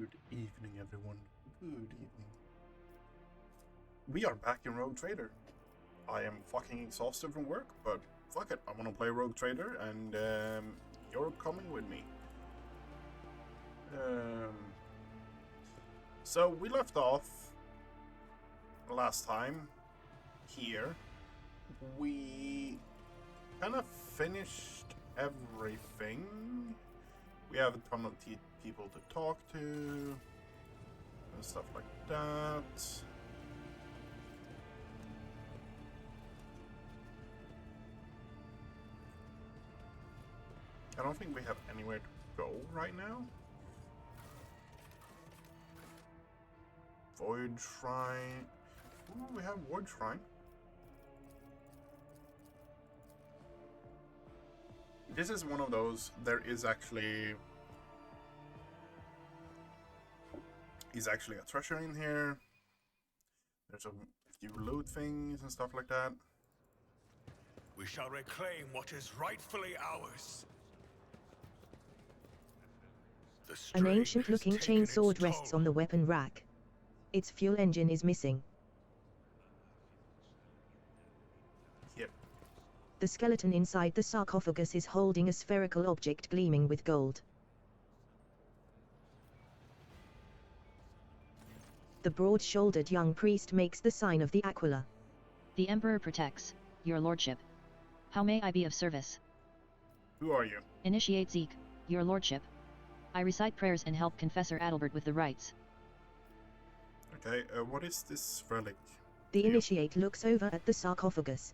Good evening, everyone. Good evening. We are back in Rogue Trader. I am fucking exhausted from work, but fuck it, I want to play Rogue Trader, and you're coming with me. So we left off last time here. We kind of finished everything. We have a ton of people to talk to and stuff like that. I don't think we have anywhere to go right now. Void Shrine. Ooh, we have Void Shrine. This is one of those. There is actually a treasure in here. There's a few loot things and stuff like that. We shall reclaim what is rightfully ours. An ancient-looking chainsword rests on the weapon rack. Its fuel engine is missing. Yep. The skeleton inside the sarcophagus is holding a spherical object gleaming with gold. The broad-shouldered young priest makes the sign of the Aquila. The Emperor protects, your lordship. How may I be of service? Who are you? Initiate Zeke, your lordship. I recite prayers and help Confessor Adalbert with the rites. Okay, what is this relic? The initiate looks over at the sarcophagus.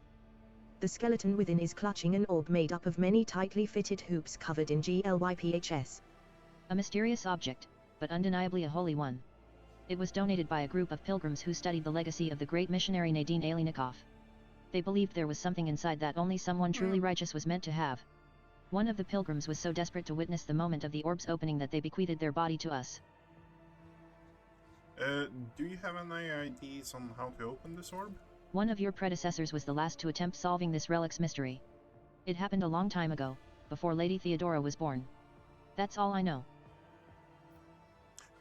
The skeleton within is clutching an orb made up of many tightly fitted hoops covered in GLYPHS. A mysterious object, but undeniably a holy one. It was donated by a group of pilgrims who studied the legacy of the great missionary Nadine Alinikov. They believed there was something inside that only someone truly righteous was meant to have. One of the pilgrims was so desperate to witness the moment of the orb's opening that they bequeathed their body to us. Do you have any ideas on how to open this orb? One of your predecessors was the last to attempt solving this relic's mystery. It happened a long time ago, before Lady Theodora was born. That's all I know.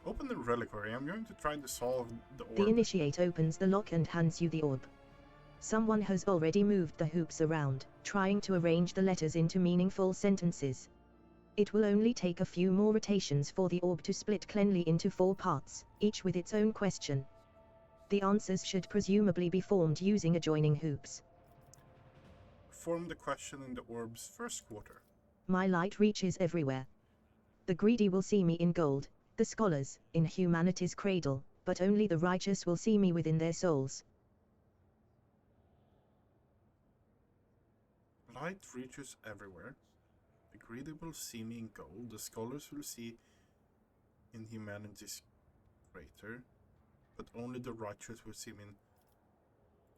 Open the reliquary. I'm going to try to solve the orb. The initiate opens the lock and hands you the orb. Someone has already moved the hoops around, trying to arrange the letters into meaningful sentences. It will only take a few more rotations for the orb to split cleanly into 4 parts, each with its own question. The answers should presumably be formed using adjoining hoops. Form the question in the orb's first quarter. My light reaches everywhere. The greedy will see me in gold, the scholars, in humanity's cradle, but only the righteous will see me within their souls. Light reaches everywhere. The greedy will see me in gold. The scholars will see in humanity's crater, but only the righteous will see me in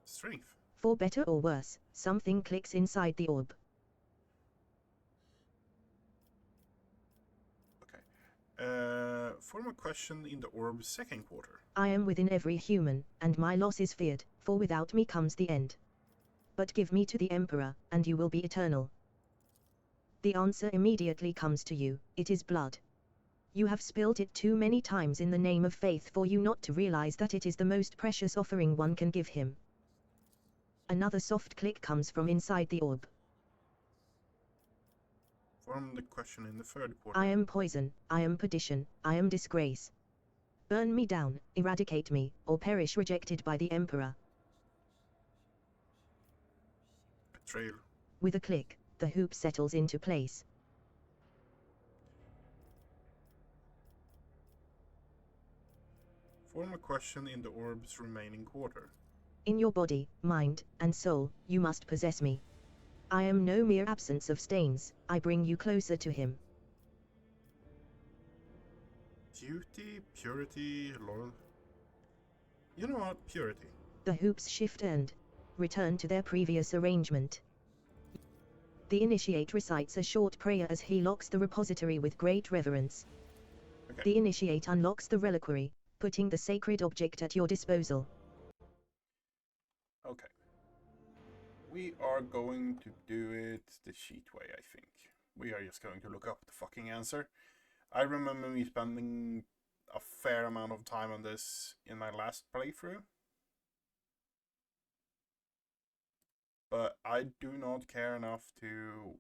strength. For better or worse, something clicks inside the orb. Okay. Form a question in the orb's second quarter. I am within every human, and my loss is feared, for without me comes the end. But give me to the Emperor, and you will be eternal. The answer immediately comes to you, it is blood. You have spilled it too many times in the name of faith for you not to realize that it is the most precious offering one can give him. Another soft click comes from inside the orb. Form the question in the third quarter. I am poison, I am perdition, I am disgrace. Burn me down, eradicate me, or perish rejected by the Emperor. Betrayal. With a click, the hoop settles into place. Form a question in the orb's remaining quarter. In your body, mind, and soul, you must possess me. I am no mere absence of stains, I bring you closer to him. Duty, purity, loyal. You know what? Purity. The hoops shift and return to their previous arrangement. The initiate recites a short prayer as he locks the repository with great reverence. Okay. The initiate unlocks the reliquary, putting the sacred object at your disposal. Okay. We are going to do it the cheat way, I think. We are just going to look up the fucking answer. I remember me spending a fair amount of time on this in my last playthrough. But I do not care enough to...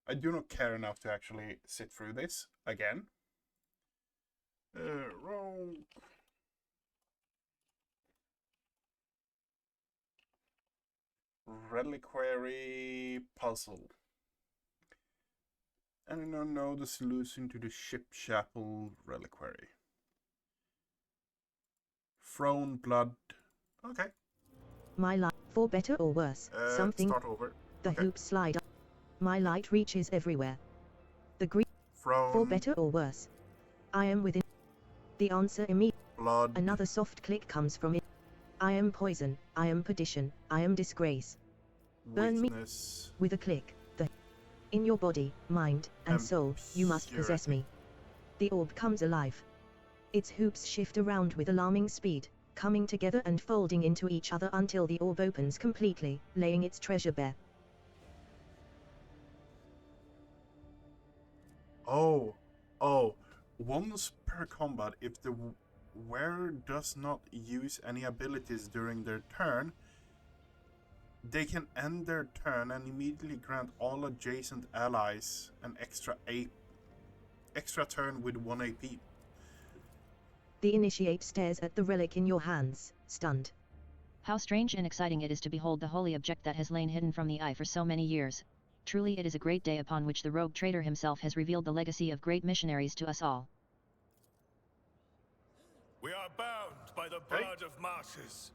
I do not care enough to actually sit through this again. Roll. Reliquary puzzle. And I don't know the solution to the ship chapel reliquary. Thrown blood. Okay. My light, for better or worse, something. Start over. The Okay. hoops slide up. My light reaches everywhere. The green, Thrown for better or worse. I am within. The answer immediately. blood. Another soft click comes from it. I am poison, I am perdition, I am disgrace. Burn me. Weakness. With a click, in your body, mind, and And soul, you must possess purity. me. The orb comes alive. Its hoops shift around with alarming speed, coming together and folding into each other until the orb opens completely, laying its treasure bare. Oh. Once per combat, if the wearer does not use any abilities during their turn, they can end their turn and immediately grant all adjacent allies an extra turn with 1 AP. The initiate stares at the relic in your hands, stunned. How strange and exciting it is to behold the holy object that has lain hidden from the eye for so many years. Truly it is a great day upon which the rogue trader himself has revealed the legacy of great missionaries to us all. We are bound by the Hey. blood of martyrs.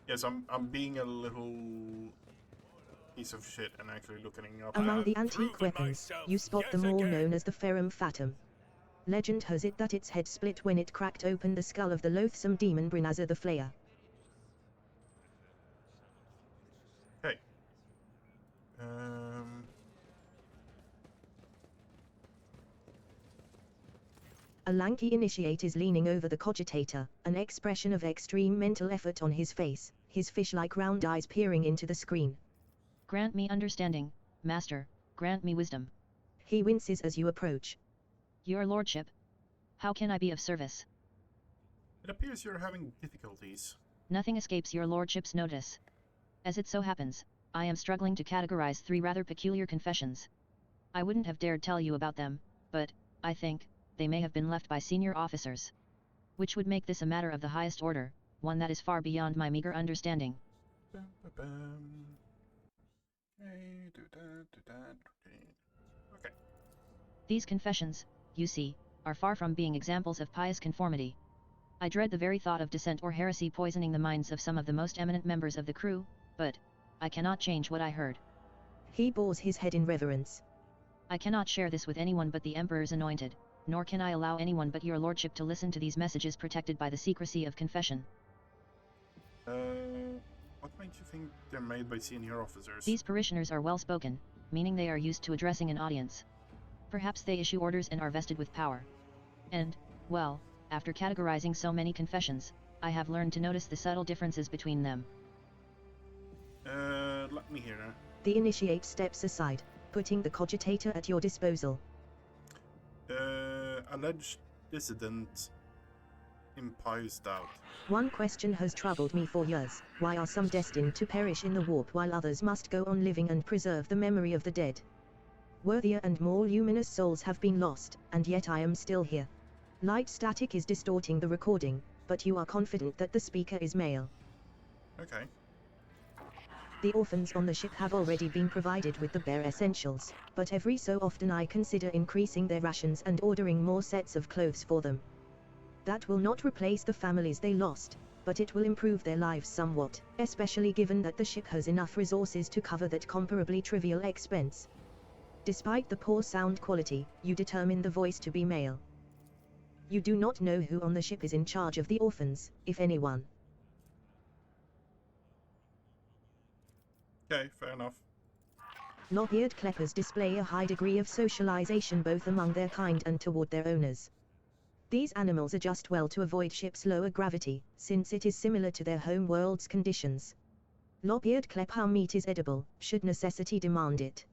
Yes, I'm being a little piece of shit and actually looking up. Among have the antique proven weapons, myself you spot yet the maul again. known as the Ferrum Fatum. Legend has it that its head split when it cracked open the skull of the loathsome demon Brinazar the Flayer. Okay. A lanky initiate is leaning over the cogitator, an expression of extreme mental effort on his face, his fish-like round eyes peering into the screen. Grant me understanding, Master, grant me wisdom. He winces as you approach. Your lordship. How can I be of service? It appears you're having difficulties. Nothing escapes your lordship's notice. As it so happens, I am struggling to categorize 3 rather peculiar confessions. I wouldn't have dared tell you about them, but, I think, they may have been left by senior officers. Which would make this a matter of the highest order, one that is far beyond my meager understanding. Bum, ba, bum. Okay, do that. Okay. These confessions, you see, are far from being examples of pious conformity. I dread the very thought of dissent or heresy poisoning the minds of some of the most eminent members of the crew, but I cannot change what I heard. He bows his head in reverence. I cannot share this with anyone but the Emperor's anointed, nor can I allow anyone but your lordship to listen to these messages protected by the secrecy of confession. What makes you think they're made by senior officers? These parishioners are well spoken, meaning they are used to addressing an audience. Perhaps they issue orders and are vested with power. And, well, after categorizing so many confessions, I have learned to notice the subtle differences between them. Let me hear. The initiate steps aside, putting the cogitator at your disposal. Alleged dissident impious doubt. One question has troubled me for years: why are some destined to perish in the warp while others must go on living and preserve the memory of the dead? Worthier and more luminous souls have been lost, and yet I am still here. Light static is distorting the recording, but you are confident that the speaker is male. Okay. The orphans on the ship have already been provided with the bare essentials, but every so often I consider increasing their rations and ordering more sets of clothes for them. That will not replace the families they lost, but it will improve their lives somewhat, especially given that the ship has enough resources to cover that comparably trivial expense. Despite the poor sound quality, you determine the voice to be male. You do not know who on the ship is in charge of the orphans, if anyone. Okay, fair enough. Lop-eared kleppers display a high degree of socialization both among their kind and toward their owners. These animals adjust well to avoid ship's lower gravity, since it is similar to their home world's conditions. Lop-eared klepper meat is edible, should necessity demand it.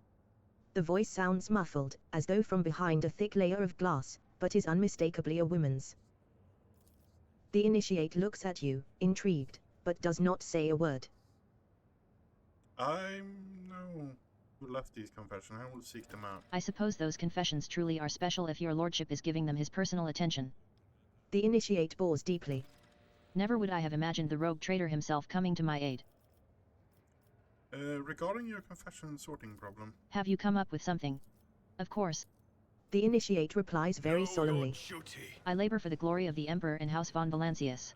The voice sounds muffled, as though from behind a thick layer of glass, but is unmistakably a woman's. The initiate looks at you, intrigued, but does not say a word. I know who left these confessions. I will seek them out. I suppose those confessions truly are special if your lordship is giving them his personal attention. The initiate bores deeply. Never would I have imagined the rogue traitor himself coming to my aid. Regarding your confession sorting problem. Have you come up with something? Of course. The initiate replies very Know solemnly. your duty. I labor for the glory of the Emperor and House von Valancius.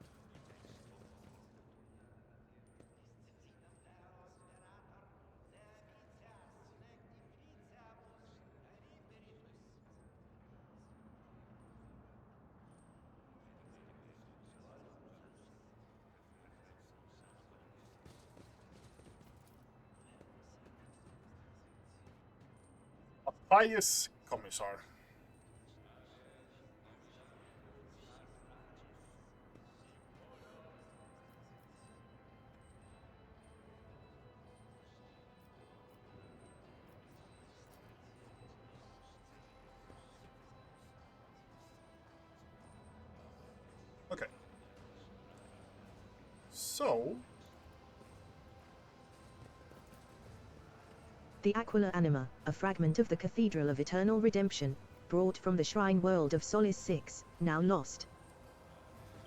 A pious commissar. Okay. So, The Aquila Anima, a fragment of the Cathedral of Eternal Redemption, brought from the Shrine World of Solace 6, now lost.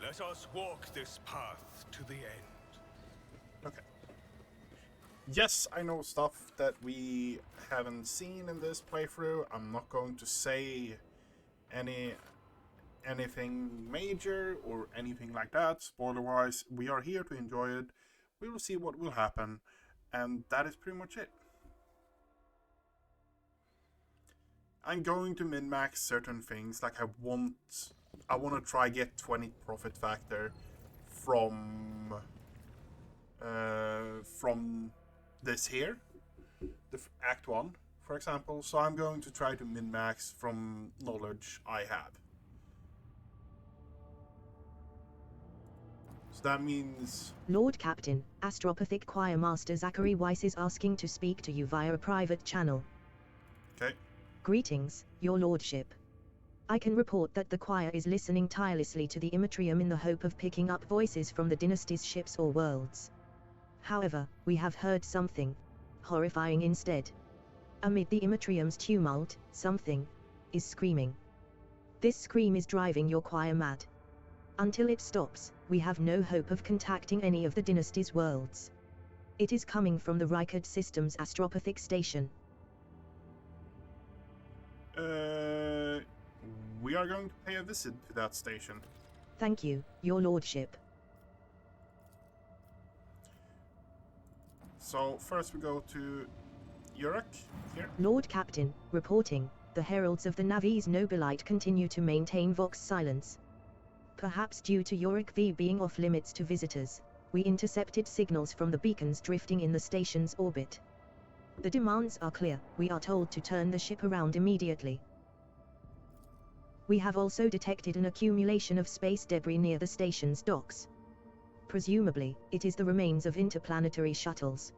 Let us walk this path to the end. okay. Yes, I know stuff that we haven't seen in this playthrough. I'm not going to say anything major or anything like that, spoiler-wise. We are here to enjoy it. We will see what will happen, and that is pretty much it. I'm going to min-max certain things, like I want to try get 20 profit factor from this here, the Act 1, for example. So I'm going to try to min-max from knowledge I have. So that means... Lord Captain, Astropathic Choir Master Zachary Weiss is asking to speak to you via a private channel. Okay. Greetings, your lordship. I can report that the choir is listening tirelessly to the Immatrium in the hope of picking up voices from the dynasty's ships or worlds. However, we have heard something horrifying instead. Amid the Immatrium's tumult, something is screaming. This scream is driving your choir mad. Until it stops, we have no hope of contacting any of the dynasty's worlds. It is coming from the Rykard System's Astropathic station. We are going to pay a visit to that station. Thank you, your lordship. So first we go to Yurik here. Lord Captain, reporting, the heralds of the Navi's Nobilite continue to maintain Vox silence. Perhaps due to Yorick V being off limits to visitors, we intercepted signals from the beacons drifting in the station's orbit. The demands are clear. We are told to turn the ship around immediately. We have also detected an accumulation of space debris near the station's docks. Presumably, it is the remains of interplanetary shuttles.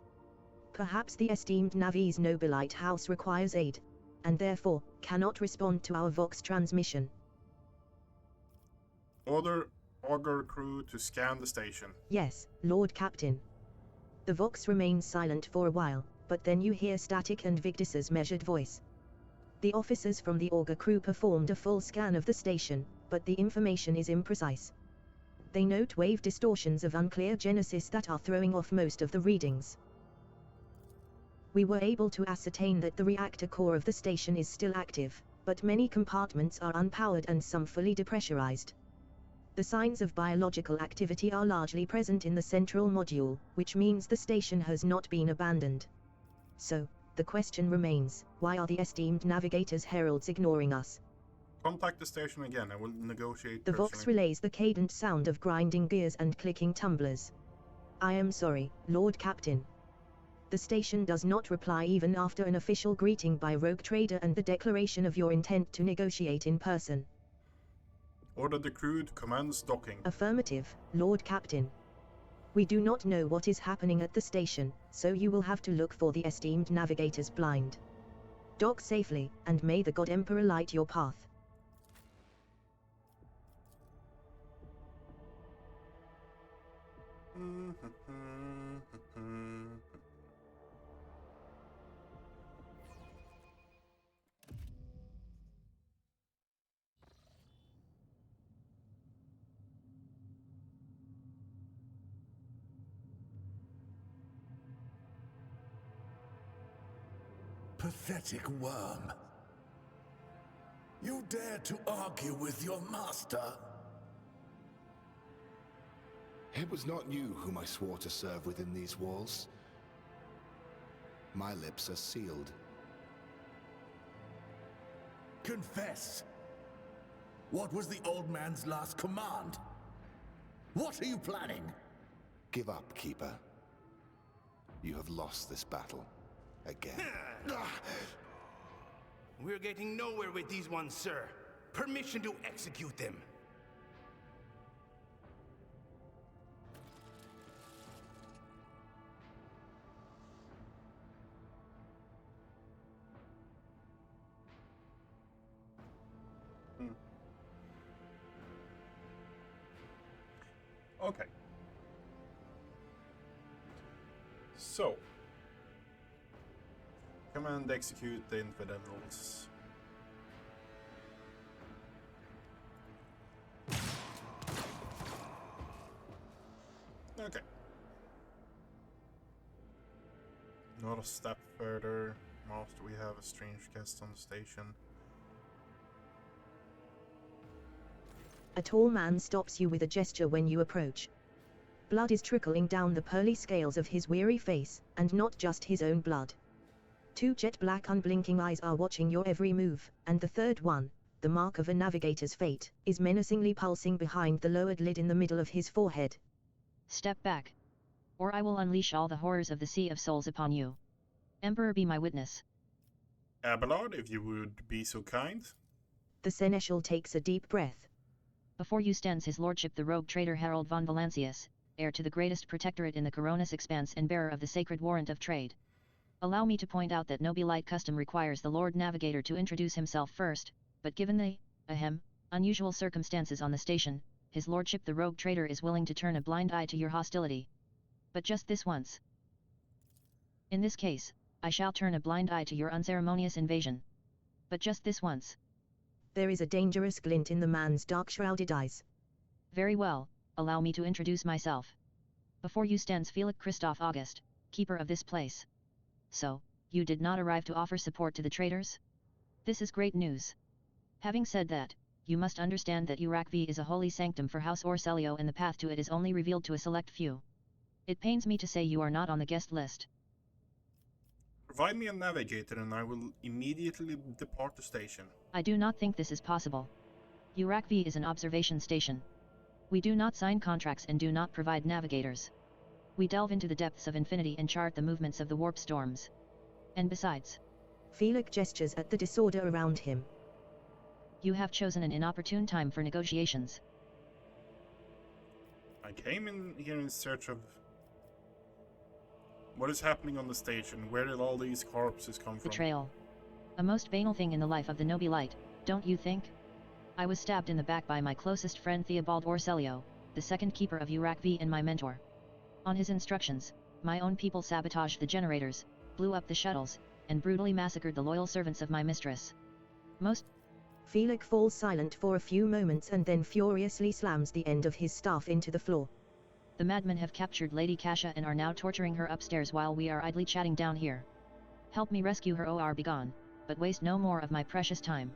Perhaps the esteemed Navi's Nobilite House requires aid, and therefore, cannot respond to our Vox transmission. Order Augur crew to scan the station. Yes, Lord Captain. The Vox remains silent for a while, but then you hear static and Victus's measured voice. The officers from the Augur crew performed a full scan of the station, but the information is imprecise. They note wave distortions of unclear genesis that are throwing off most of the readings. We were able to ascertain that the reactor core of the station is still active, but many compartments are unpowered and some fully depressurized. The signs of biological activity are largely present in the central module, which means the station has not been abandoned. So, the question remains, why are the esteemed navigators heralds ignoring us? Contact the station again. I will negotiate The Vox personally. relays the cadent sound of grinding gears and clicking tumblers. I am sorry, Lord Captain. The station does not reply even after an official greeting by Rogue Trader and the declaration of your intent to negotiate in person. Order the crew to commence docking. Affirmative, Lord Captain. We do not know what is happening at the station, so you will have to look for the esteemed navigators blind. Dock safely, and may the God Emperor light your path. Pathetic worm. You dare to argue with your master? It was not you whom I swore to serve within these walls. My lips are sealed. Confess. What was the old man's last command? What are you planning? Give up, Keeper. You have lost this battle. Again. We're getting nowhere with these ones, sir. Permission to execute them. Okay. So, command execute the infidels. Okay. Not a step further. Master, we have a strange guest on the station. A tall man stops you with a gesture when you approach. Blood is trickling down the pearly scales of his weary face, and not just his own blood. Two jet-black unblinking eyes are watching your every move, and the third one, the mark of a navigator's fate, is menacingly pulsing behind the lowered lid in the middle of his forehead. Step back. Or I will unleash all the horrors of the Sea of Souls upon you. Emperor, be my witness. Abelard, if you would be so kind. The seneschal takes a deep breath. Before you stands his lordship the rogue traitor Harold von Valancius, heir to the greatest protectorate in the Coronis expanse and bearer of the sacred warrant of trade. Allow me to point out that Nobilite custom requires the Lord Navigator to introduce himself first, but given the, unusual circumstances on the station, his lordship the rogue traitor is willing to turn a blind eye to your hostility. But just this once. In this case, I shall turn a blind eye to your unceremonious invasion. But just this once. There is a dangerous glint in the man's dark-shrouded eyes. Very well, allow me to introduce myself. Before you stands Felix Christoph August, keeper of this place. So, you did not arrive to offer support to the traitors? This is great news. Having said that, you must understand that Urakvi is a holy sanctum for House Orselio and the path to it is only revealed to a select few. It pains me to say you are not on the guest list. Provide me a navigator and I will immediately depart the station. I do not think this is possible. Urakvi is an observation station. We do not sign contracts and do not provide navigators. We delve into the depths of infinity and chart the movements of the warp storms. And besides, Felix gestures at the disorder around him. You have chosen an inopportune time for negotiations. I came in here in search of what is happening on the station. Where did all these corpses come from? Betrayal. A most banal thing in the life of the Nobilite, don't you think? I was stabbed in the back by my closest friend Theobald Orselio, the second keeper of Urakvi and my mentor. On his instructions, my own people sabotaged the generators, blew up the shuttles, and brutally massacred the loyal servants of my mistress. Felix falls silent for a few moments and then furiously slams the end of his staff into the floor. The madmen have captured Lady Kasha and are now torturing her upstairs while we are idly chatting down here. Help me rescue her or be gone, but waste no more of my precious time.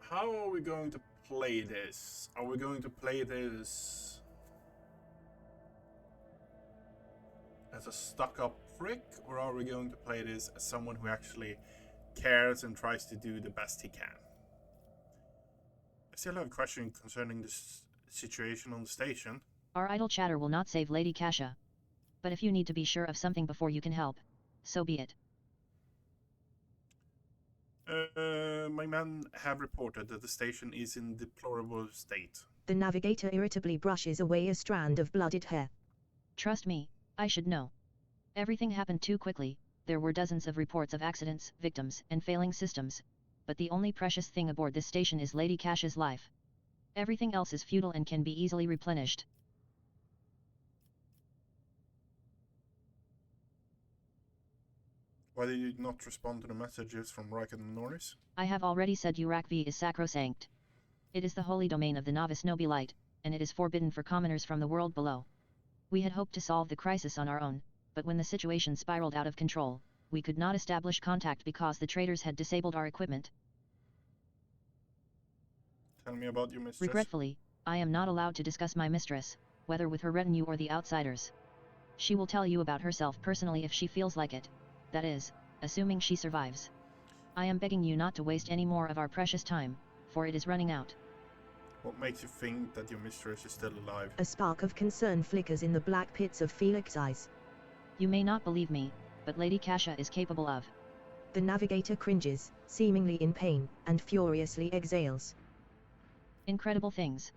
How are we going to play this? Are we going to play this as a stuck-up prick, or are we going to play this as someone who actually cares and tries to do the best he can? I still have a question concerning this situation on the station. Our idle chatter will not save Lady Kasha. But if you need to be sure of something before you can help, so be it. My men have reported that the station is in deplorable state. The navigator irritably brushes away a strand of blooded hair. Trust me, I should know. Everything happened too quickly, there were dozens of reports of accidents, victims, and failing systems, but the only precious thing aboard this station is Lady Cash's life. Everything else is futile and can be easily replenished. Why did you not respond to the messages from Raikkonen and Norris? I have already said Urakvi is sacrosanct. It is the holy domain of the novice nobilite, and it is forbidden for commoners from the world below. We had hoped to solve the crisis on our own, but when the situation spiraled out of control, we could not establish contact because the traitors had disabled our equipment. Tell me about your mistress. Regretfully, I am not allowed to discuss my mistress, whether with her retinue or the outsiders. She will tell you about herself personally if she feels like it. That is, assuming she survives. I am begging you not to waste any more of our precious time, for it is running out. What makes you think that your mistress is still alive? A spark of concern flickers in the black pits of Felix's eyes. You may not believe me, but Lady Kasha is capable of. The navigator cringes, seemingly in pain, and furiously exhales. Incredible things.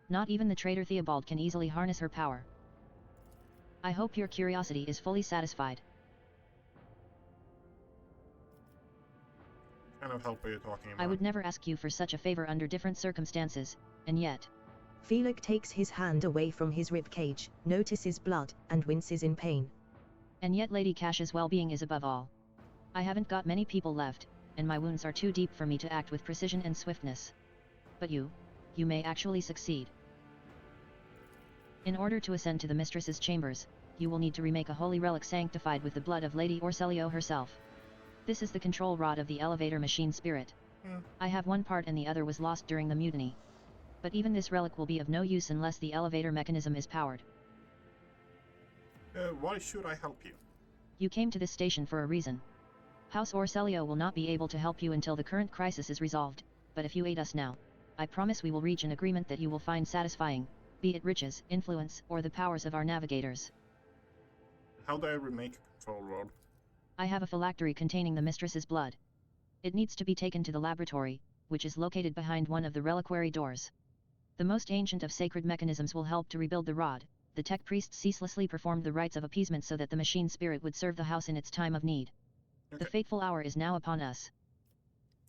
Not even the traitor Theobald can easily harness her power. I hope your curiosity is fully satisfied. What kind of help are you talking about? I would never ask you for such a favor under different circumstances, and yet... Felix takes his hand away from his ribcage, notices blood, and winces in pain. And yet Lady Cash's well-being is above all. I haven't got many people left, and my wounds are too deep for me to act with precision and swiftness. But you may actually succeed. In order to ascend to the mistress's chambers, you will need to remake a holy relic sanctified with the blood of Lady Orselio herself. This is the control rod of the elevator machine spirit. I have one part and the other was lost during the mutiny. But even this relic will be of no use unless the elevator mechanism is powered. Why should I help you? You came to this station for a reason. House Orselio will not be able to help you until the current crisis is resolved, but if you aid us now, I promise we will reach an agreement that you will find satisfying, be it riches, influence, or the powers of our navigators. How do I remake a control rod? I have a phylactery containing the mistress's blood. It needs to be taken to the laboratory, which is located behind one of the reliquary doors. The most ancient of sacred mechanisms will help to rebuild the rod. The tech priests ceaselessly performed the rites of appeasement so that the machine spirit would serve the house in its time of need. Okay. The fateful hour is now upon us.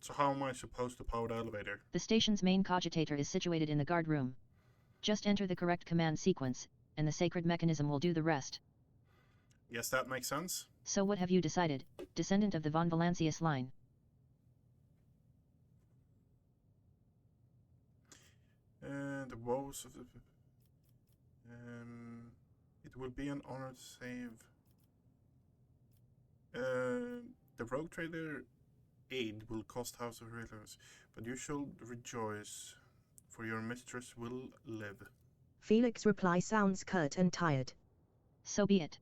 So how am I supposed to power the elevator? The station's main cogitator is situated in the guard room. Just enter the correct command sequence, and the sacred mechanism will do the rest. Yes, that makes sense. So what have you decided, descendant of the von Valancius line? The woes of the... it will be an honor to save... the rogue trader aid will cost House of Heroes, but you shall rejoice, for your mistress will live. Felix's reply sounds curt and tired. So be it.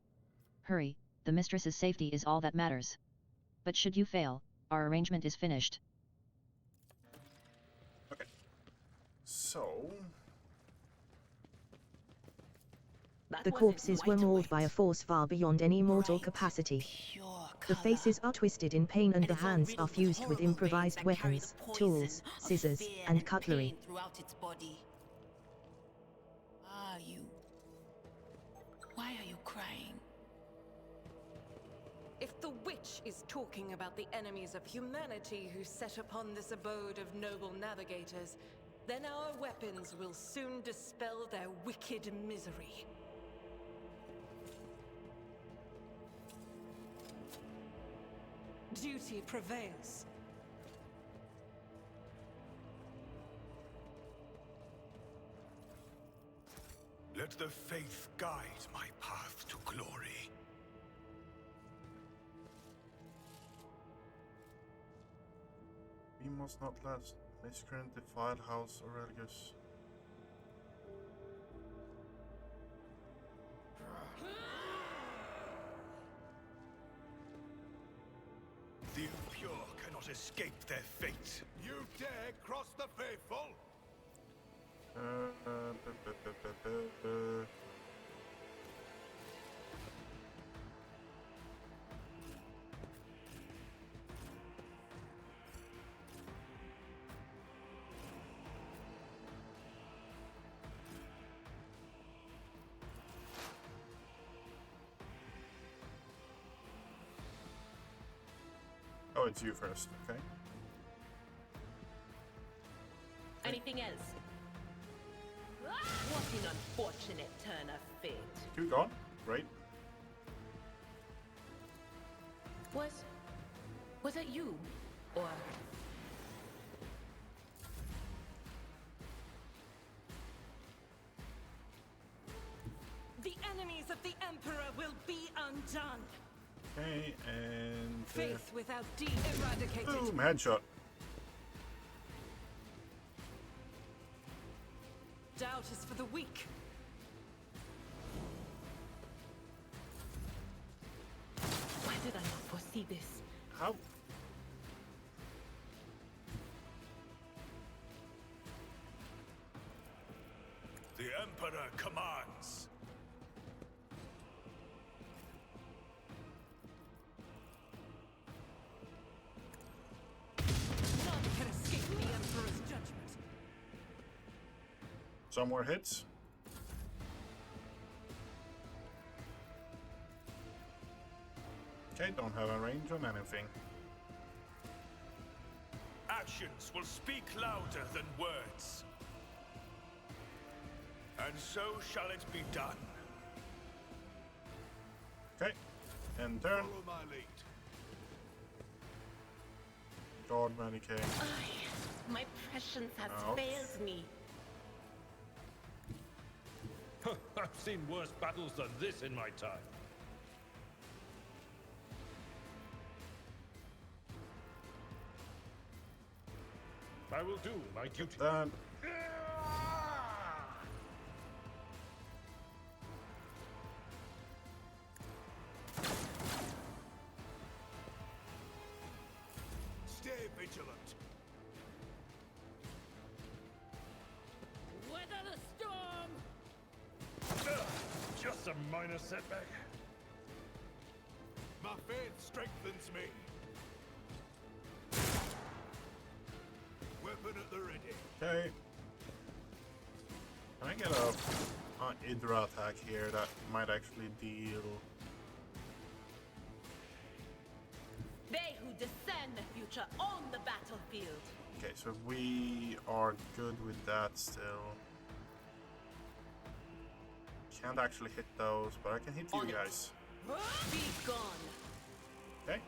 Hurry, the mistress's safety is all that matters. But should you fail, our arrangement is finished. Okay. So... The corpses were mauled by a force far beyond any mortal capacity. The faces are twisted in pain and the hands are fused with improvised weapons, tools, scissors, and cutlery. Why are you crying? If the witch is talking about the enemies of humanity who set upon this abode of noble navigators, then our weapons will soon dispel their wicked misery. Duty prevails. Let the faith guide my path to glory. We must not let miscreant defile House Aurelius. The impure cannot escape their fate. You dare cross the faithful? Oh, it's you first. Okay. Anything else? What an unfortunate turn of fate. Two gone. Great. Was it you? Or... The enemies of the Emperor will be undone. Okay, and... Faith without deed eradicated. boom, headshot. Doubt is for the weak. Why did I not foresee this? How? The Emperor commands. None can escape the Emperor's judgment. Some more hits. Okay, don't have a range on anything. Actions will speak louder than words. And so shall it be done. Okay, and turn. Follow my lead. Dogmatic. My prescience has Ouch. failed me. I've seen worse battles than this in my time. I will do my duty. Done. Stay vigilant. Weather the storm! Just a minor setback. My faith strengthens me. Weapon at the ready. Okay. Can I get a Hydra attack here that might actually deal? They who discern the future own the battlefield. Okay, so we are good with that still. Can't actually hit those, but I can hit you On it. guys. Be gone. Okay.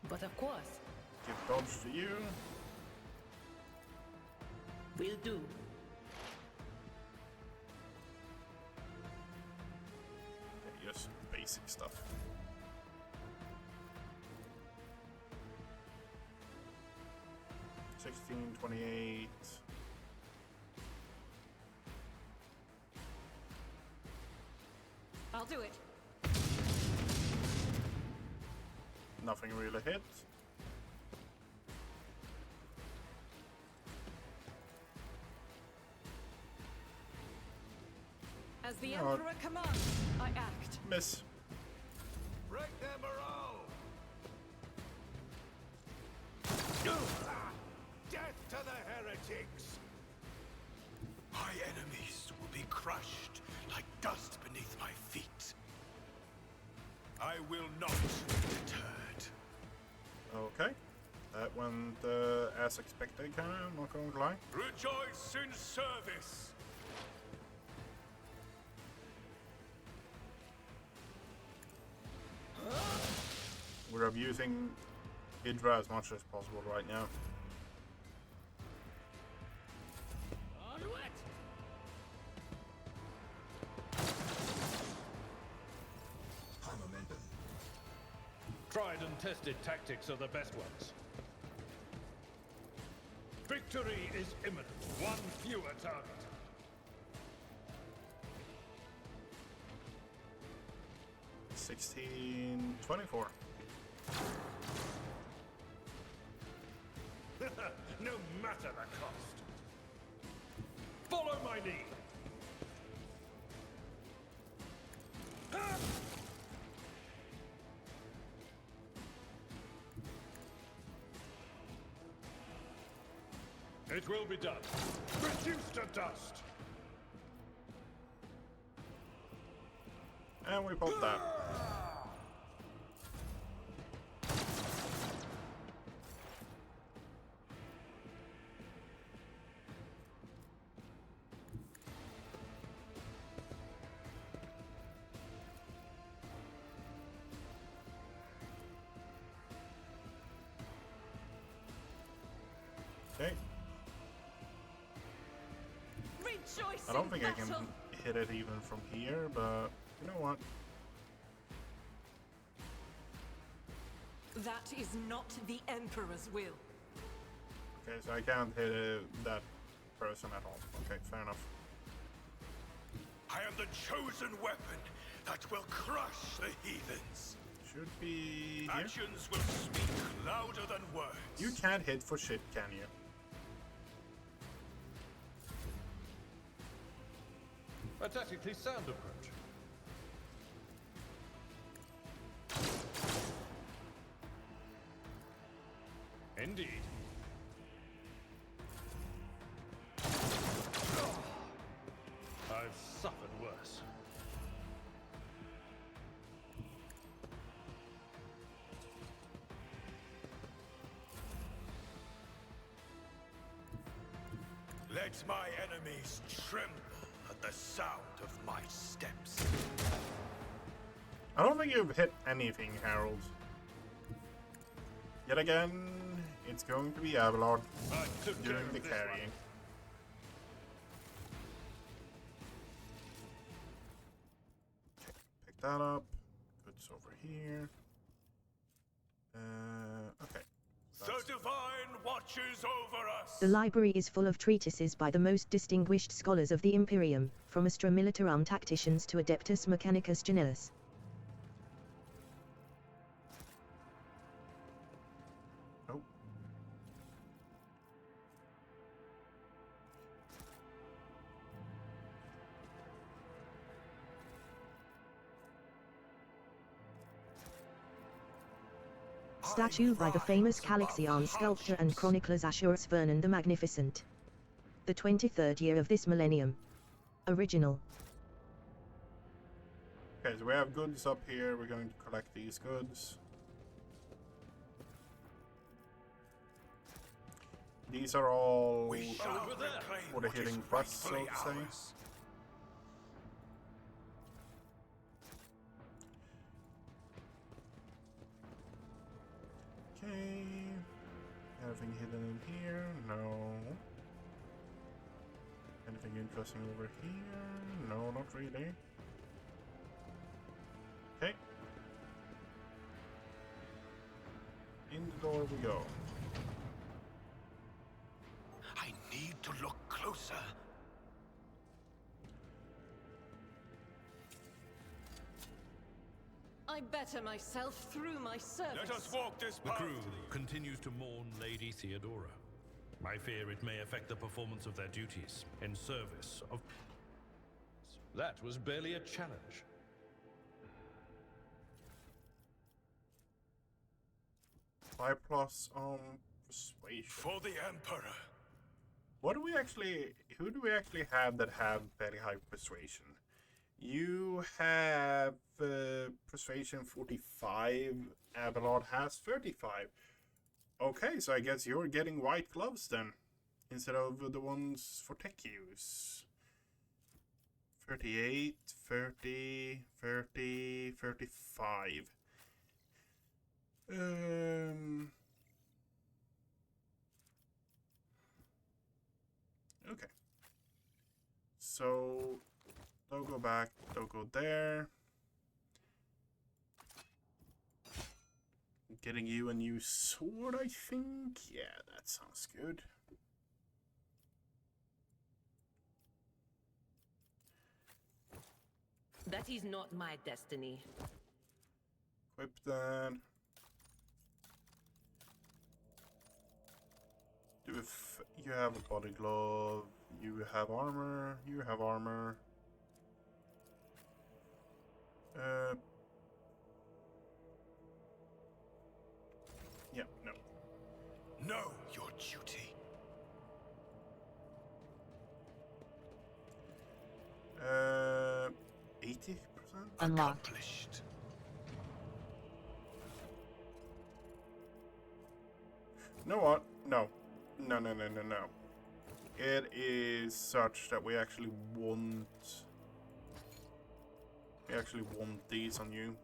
But of course, Give dodge to you. will do. Okay, just basic stuff. $16, 28. I'll do it. Nothing really hit. As the No. Emperor commands, I act. Miss. Break their morale. Death to the heretics. My enemies will be crushed like dust beneath my feet. I will not be deterred. Okay. That went as expected, kinda, I'm not gonna lie. Rejoice in service. We're abusing Hydra as much as possible right now. Onward! Tried and tested tactics are the best ones. Victory is imminent. One fewer target. $16.24. No matter the cost. Follow my lead. It will be done. Reduced to dust. And we pop that. Okay. Rejoice I don't in think I can battle. hit it even from here, but you know what? That is not the Emperor's will. Okay, so I can't hit that person at all. Okay, fair enough. I am the chosen weapon that will crush the heathens. Should be here. Actions will speak louder than words. You can't hit for shit, can you? A tactically sound approach. Indeed. I've suffered worse. Let my enemies tremble at the sound of my steps. I don't think you've hit anything, Harold. Yet again, it's going to be Abelard doing the carrying. Okay, pick that up. Goods over here. Okay. The divine watches over us. The library is full of treatises by the most distinguished scholars of the Imperium, from Astra Militarum tacticians to Adeptus Mechanicus Genellus. Oh. Statue by the famous Calixian sculptor and chronicler Ashurus Vernon the Magnificent. The 23rd year of this millennium. Original. Okay, so we have goods up here. We're going to collect these goods. These are all for the hitting press, so to say. Okay. Anything hidden in here? No. Anything interesting over here? No, not really. Okay. In the door we go. I need to look closer. I better myself through my service. Let us walk this The path. crew continues to mourn Lady Theodora. I fear it may affect the performance of their duties in service of... That was barely a challenge. 5+ persuasion. For the Emperor. What do we actually... Who do we actually have that have very high persuasion? You have persuasion 45. Abelard has 35. Okay, so I guess you're getting white gloves then, instead of the ones for tech use. 38, 30, 30, 35. Okay. So, don't go back, don't go there. Getting you a new sword, I think. Yeah, that sounds good. That is not my destiny. Equip that. You have a body glove. You have armor. You have armor. Yeah, no. Know your duty. 80%? Unlocked. Accomplished. You know what? No. No. It is such that we actually want these on you.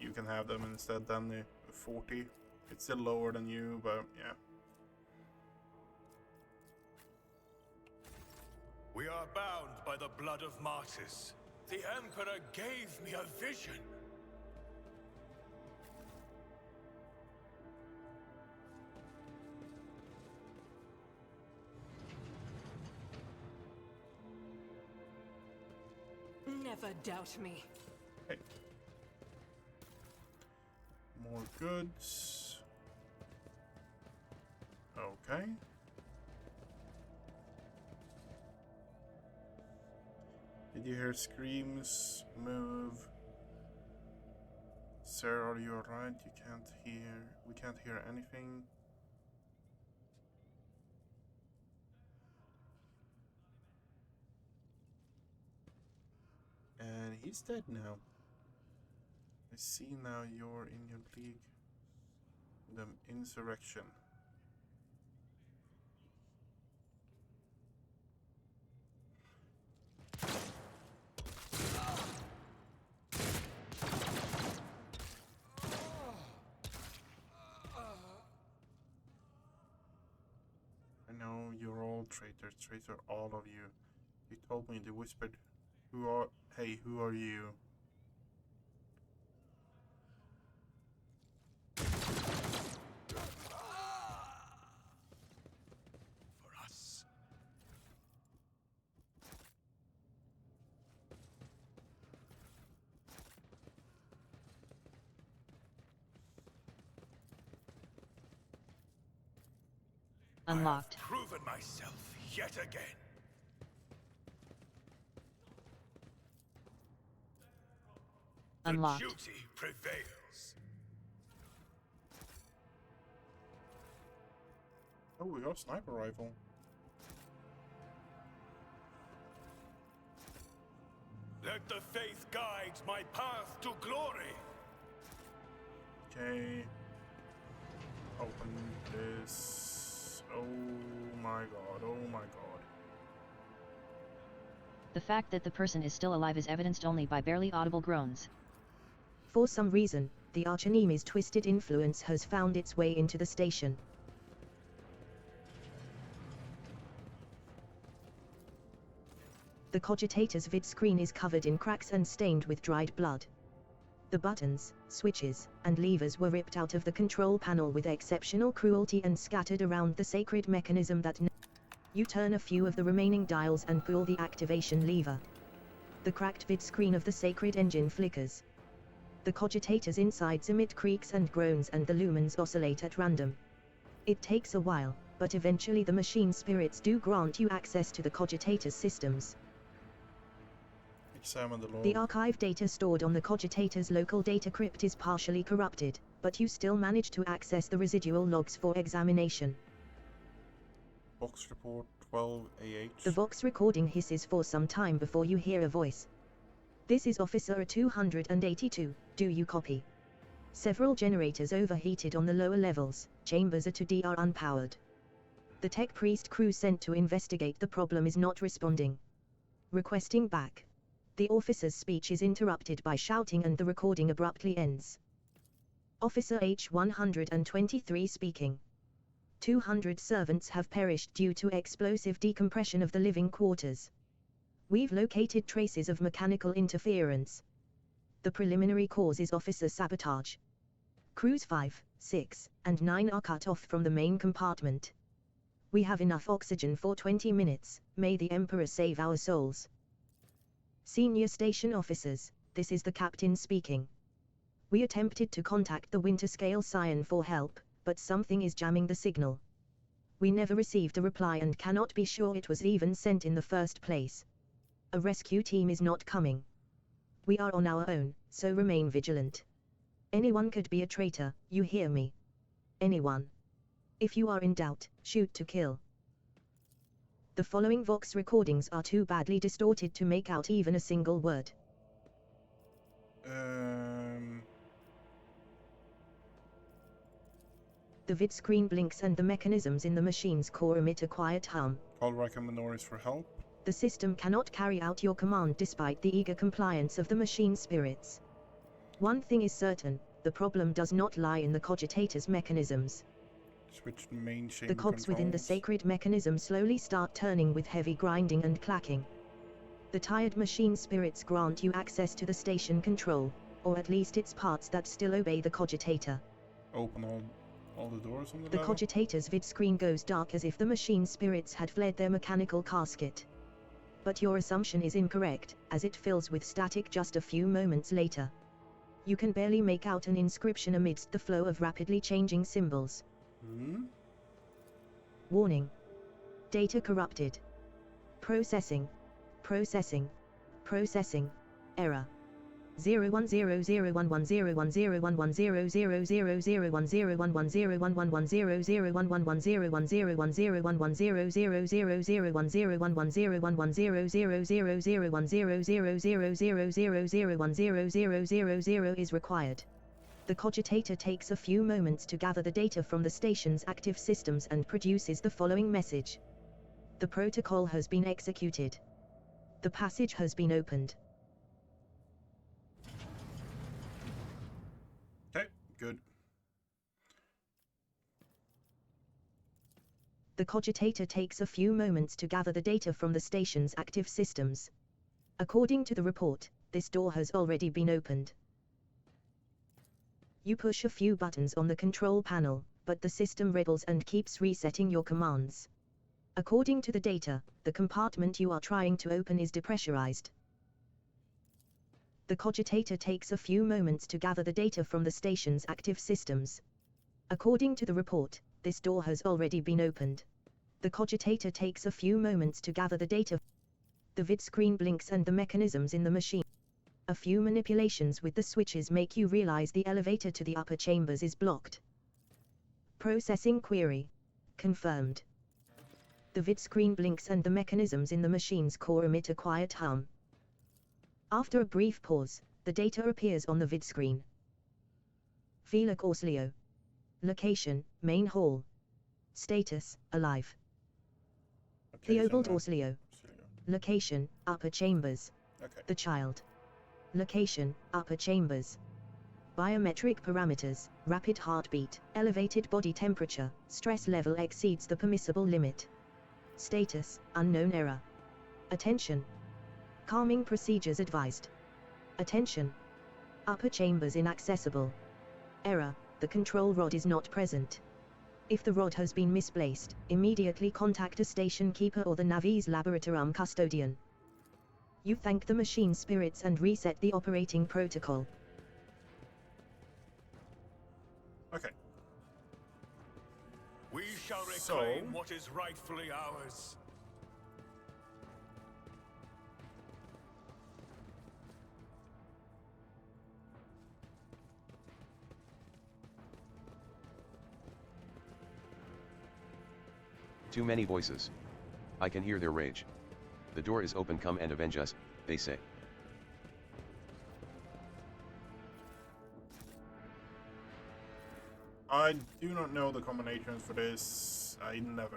You can have them instead than the 40. It's still lower than you, but yeah. We are bound by the blood of martyrs. The Emperor gave me a vision. Never doubt me. Hey. More goods. Okay. Did you hear screams? Move. Sir, are you alright? You can't hear. We can't hear anything. And he's dead now. I see now you're in your league. The insurrection. I know you're all traitors, traitor, all of you. You told me, they whispered, who are you? For us. Unlocked. I have proven myself yet again. Unlocked. The duty prevails. Oh, we got a sniper rifle. Let the faith guide my path to glory. Okay. Open this. Oh my god, oh my god. The fact that the person is still alive is evidenced only by barely audible groans. For some reason, the archenemy's twisted influence has found its way into the station. The cogitator's vid screen is covered in cracks and stained with dried blood. The buttons, switches, and levers were ripped out of the control panel with exceptional cruelty and scattered around the sacred mechanism that you turn a few of the remaining dials and pull the activation lever. The cracked vid screen of the sacred engine flickers. The cogitator's insides emit creaks and groans and the lumens oscillate at random. It takes a while, but eventually the machine spirits do grant you access to the cogitator's systems. Examine the log. The archive data stored on the cogitator's local data crypt is partially corrupted, but you still manage to access the residual logs for examination. Box report 12AH. The Vox recording hisses for some time before you hear a voice. This is Officer 282, do you copy? Several generators overheated on the lower levels, chambers A2D are unpowered. The tech priest crew sent to investigate the problem is not responding. Requesting back. The officer's speech is interrupted by shouting and the recording abruptly ends. Officer H123 speaking. 200 servants have perished due to explosive decompression of the living quarters. We've located traces of mechanical interference. The preliminary cause is officer sabotage. Crews 5, 6, and 9 are cut off from the main compartment. We have enough oxygen for 20 minutes, may the Emperor save our souls. Senior station officers, this is the captain speaking. We attempted to contact the Winterscale Scion for help, but something is jamming the signal. We never received a reply and cannot be sure it was even sent in the first place. A rescue team is not coming. We are on our own, so remain vigilant. Anyone could be a traitor, you hear me? Anyone. If you are in doubt, shoot to kill. The following Vox recordings are too badly distorted to make out even a single word. The vid screen blinks and the mechanisms in the machine's core emit a quiet hum. Call Minoris for help. The system cannot carry out your command despite the eager compliance of the machine spirits. One thing is certain, the problem does not lie in the cogitator's mechanisms. Switch the main chamber The cogs within the controls. sacred mechanism slowly start turning with heavy grinding and clacking. The tired machine spirits grant you access to the station control, or at least its parts that still obey the cogitator. Open all the doors on the The level. cogitator's vid screen goes dark as if the machine spirits had fled their mechanical casket. But your assumption is incorrect, as it fills with static just a few moments later. You can barely make out an inscription amidst the flow of rapidly changing symbols. Warning. Data corrupted. Processing. Processing. Processing. Error. 010010101010101010101010100000000000000000000000000 is required. The cogitator takes a few moments to gather the data from the station's active systems and produces the following message. The protocol has been executed. The passage has been opened. Okay, good. The cogitator takes a few moments to gather the data from the station's active systems. According to the report, this door has already been opened. You push a few buttons on the control panel, but the system rebels and keeps resetting your commands. According to the data, the compartment you are trying to open is depressurized. The cogitator takes a few moments to gather the data from the station's active systems. According to the report, this door has already been opened. The cogitator takes a few moments to gather the data. The vid screen blinks and the mechanisms in the machine. A few manipulations with the switches make you realize the elevator to the upper chambers is blocked. Processing query. Confirmed. The vid screen blinks and the mechanisms in the machine's core emit a quiet hum. After a brief pause, the data appears on the vid screen. Felix Orslio. Location, main hall. Status, alive. Theobald Orslio. Location, upper chambers. Okay. The child. Location, upper chambers. Biometric parameters, rapid heartbeat, elevated body temperature, stress level exceeds the permissible limit. Status, unknown error. Attention. Calming procedures advised. Attention. Upper chambers inaccessible. Error, the control rod is not present. If the rod has been misplaced, immediately contact a station keeper or the Navi's Laboratorum custodian. You thank the machine spirits and reset the operating protocol. Okay. We shall reclaim what is rightfully ours. Too many voices. I can hear their rage. The door is open, come and avenge us, they say. I do not know the combinations for this. I never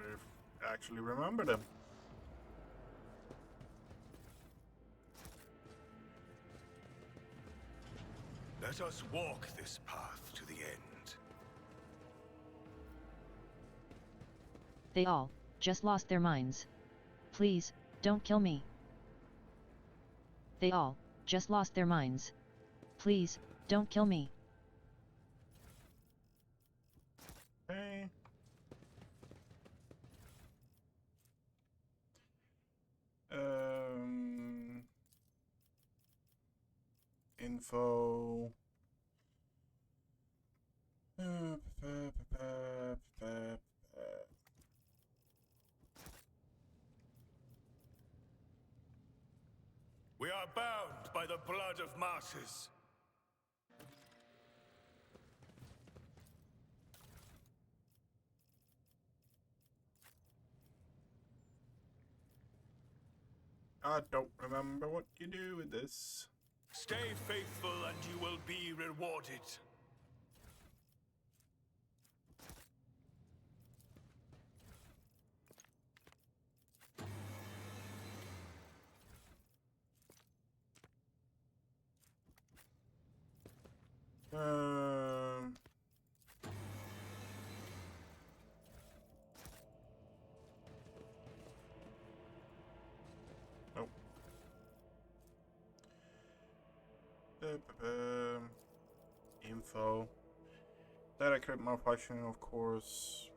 actually remember them. Let us walk this path to the end. They all just lost their minds. Please, don't kill me. They all just lost their minds. Please, don't kill me. Okay. Info. We are bound by the blood of martyrs. I don't remember what you do with this. Stay faithful and you will be rewarded. Um. Nope. Info. Data crypt malfunction, of course.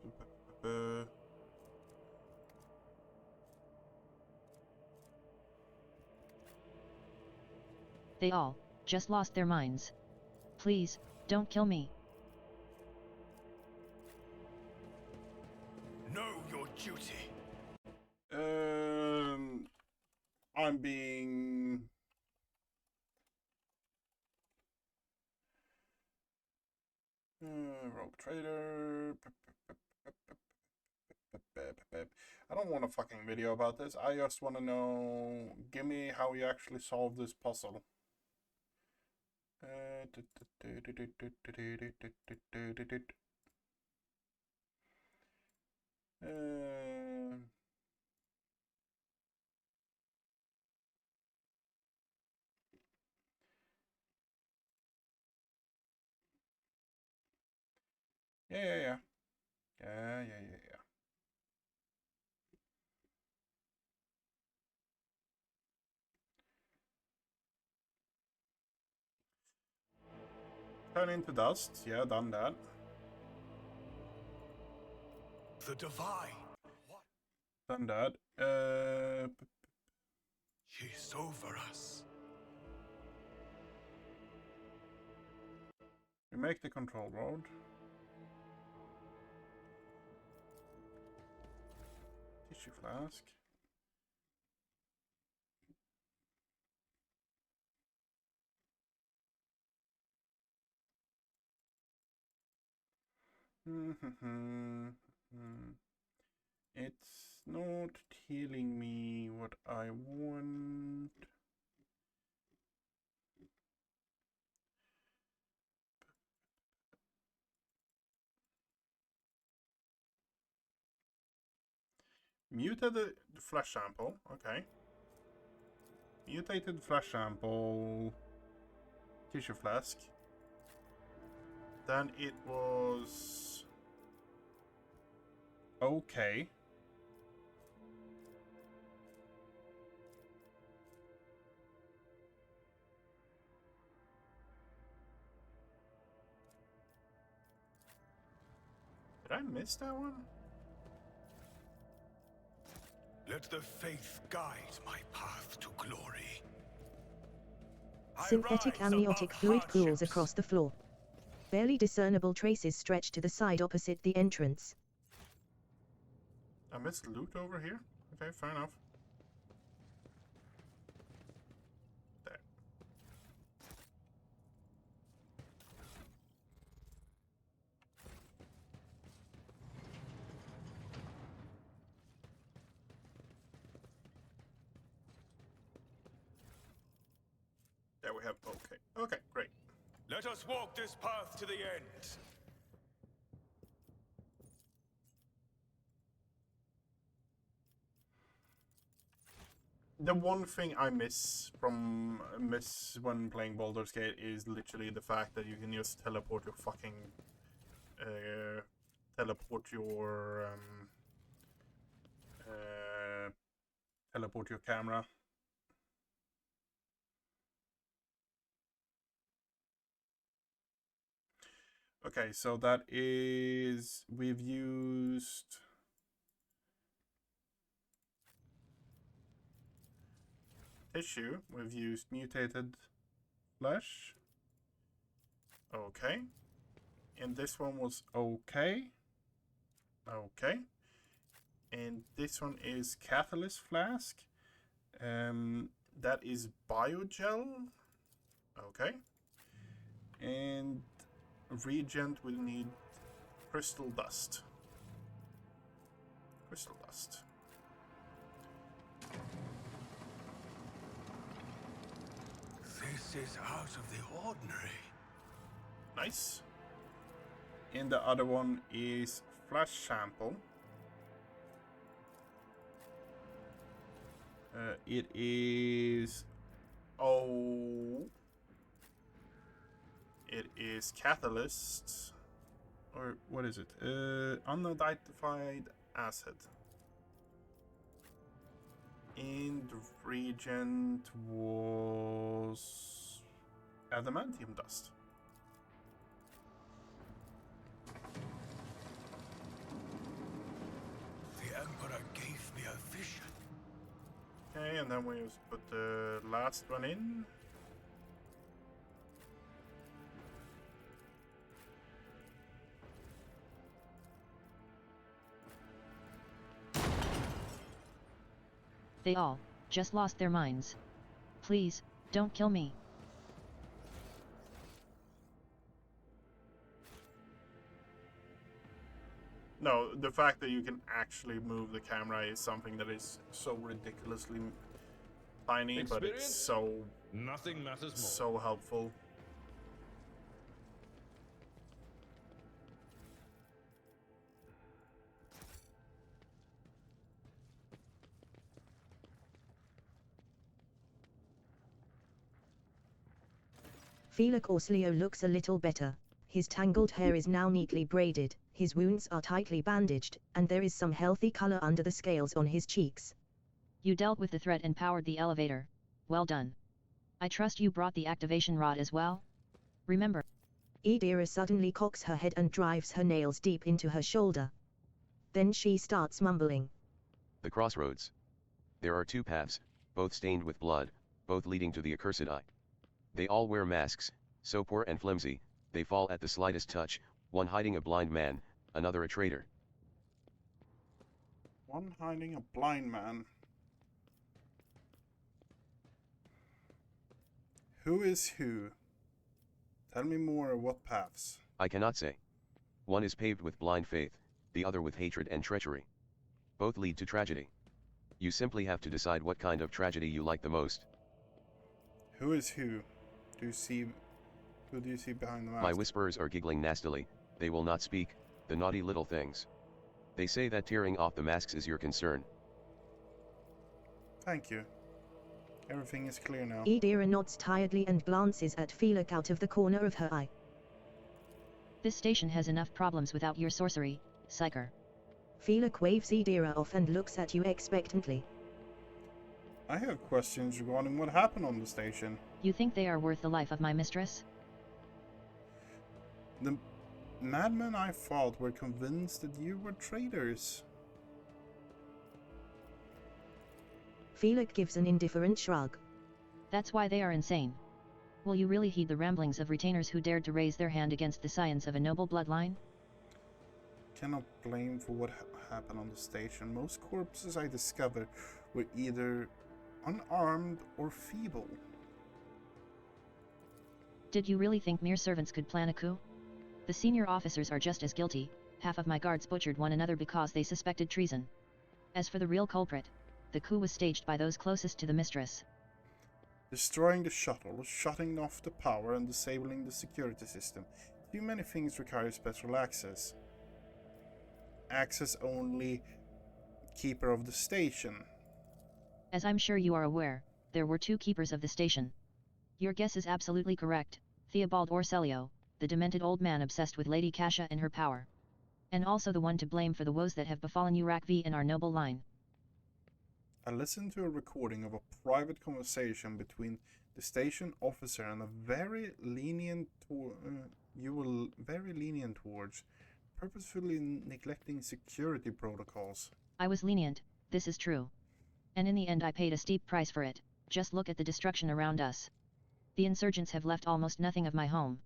They all just lost their minds. Please, don't kill me. Know your duty. I'm being rogue trader. I don't want a fucking video about this. I just want to know. Give me how you actually solve this puzzle. Yeah. Turn into dust. Yeah, done that. The divine. What? Done that. She's over us. Remake the control road. Tissue flask. It's not telling me what I want. Muted the flash sample. Okay. Mutated flash sample. Tissue flask. Then it was okay. Did I miss that one? Let the faith guide my path to glory. Synthetic amniotic fluid pools across the floor. Barely discernible traces stretch to the side opposite the entrance. I missed loot over here? Okay, fair enough. There. There we have, okay, great. Let us walk this path to the end. The one thing I miss when playing Baldur's Gate is literally the fact that you can just teleport your fucking teleport your camera. Okay, so that is, we've used tissue, we've used mutated flesh. Okay. And this one was okay. Okay. And this one is catalyst flask. That is biogel. Okay. And reagent will need crystal dust. Crystal dust. This is out of the ordinary. Nice. And the other one is flash sample. It is It is catalyst, or what is it? Unidentified acid. And the reagent was adamantium dust. The Emperor gave me a vision. Okay, and then we just put the last one in. They all just lost their minds. Please, don't kill me. No, the fact that you can actually move the camera is something that is so ridiculously tiny, but it's so Nothing matters more. so helpful. Felix Orsleo looks a little better. His tangled hair is now neatly braided, his wounds are tightly bandaged, and there is some healthy color under the scales on his cheeks. You dealt with the threat and powered the elevator. Well done. I trust you brought the activation rod as well? Remember. Idira suddenly cocks her head and drives her nails deep into her shoulder. Then she starts mumbling. The crossroads. There are two paths, both stained with blood, both leading to the accursed eye. They all wear masks, so poor and flimsy, they fall at the slightest touch, one hiding a blind man, another a traitor. One hiding a blind man. Who is who? Tell me more of what paths. I cannot say. One is paved with blind faith, the other with hatred and treachery. Both lead to tragedy. You simply have to decide what kind of tragedy you like the most. Who is who? Who do you see behind the mask? My whisperers are giggling nastily, they will not speak, the naughty little things. They say that tearing off the masks is your concern. Thank you. Everything is clear now. Idira nods tiredly and glances at Felix out of the corner of her eye. This station has enough problems without your sorcery, Psyker. Felix waves Idira off and looks at you expectantly. I have questions regarding what happened on the station. You think they are worth the life of my mistress? The madmen I fought were convinced that you were traitors. Felix gives an indifferent shrug. That's why they are insane. Will you really heed the ramblings of retainers who dared to raise their hand against the science of a noble bloodline? Cannot blame for what happened on the station. Most corpses I discovered were either unarmed or feeble. Did you really think mere servants could plan a coup? The senior officers are just as guilty. Half of my guards butchered one another because they suspected treason. As for the real culprit, the coup was staged by those closest to the mistress. Destroying the shuttle, shutting off the power and disabling the security system. Too many things require special access. Access only keeper of the station. As I'm sure you are aware, there were two keepers of the station. Your guess is absolutely correct, Theobald Orselio, the demented old man obsessed with Lady Kasha and her power. And also the one to blame for the woes that have befallen you Rakvi and our noble line. I listened to a recording of a private conversation between the station officer and a very lenient towards purposefully neglecting security protocols. I was lenient, this is true. And in the end I paid a steep price for it. Just look at the destruction around us. The insurgents have left almost nothing of my home.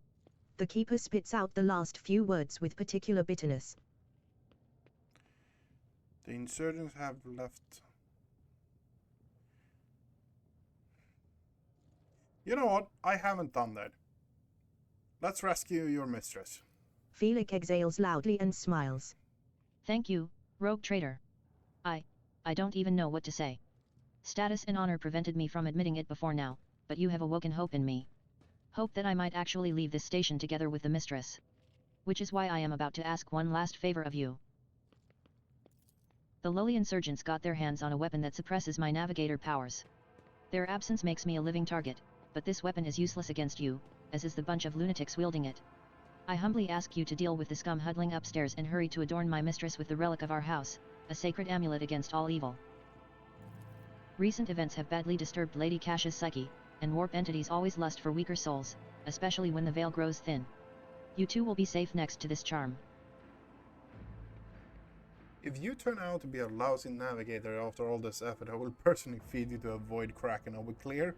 The keeper spits out the last few words with particular bitterness. The insurgents have left. You know what? I haven't done that. Let's rescue your mistress. Felix exhales loudly and smiles. Thank you, rogue traitor. I don't even know what to say. Status and honor prevented me from admitting it before now, but you have awoken hope in me. Hope that I might actually leave this station together with the mistress. Which is why I am about to ask one last favor of you. The lowly insurgents got their hands on a weapon that suppresses my navigator powers. Their absence makes me a living target, but this weapon is useless against you, as is the bunch of lunatics wielding it. I humbly ask you to deal with the scum huddling upstairs and hurry to adorn my mistress with the relic of our house, a sacred amulet against all evil. Recent events have badly disturbed Lady Cash's psyche, and warp entities always lust for weaker souls, especially when the veil grows thin. You too will be safe next to this charm. If you turn out to be a lousy navigator after all this effort, I will personally feed you to avoid Kraken. Are we clear?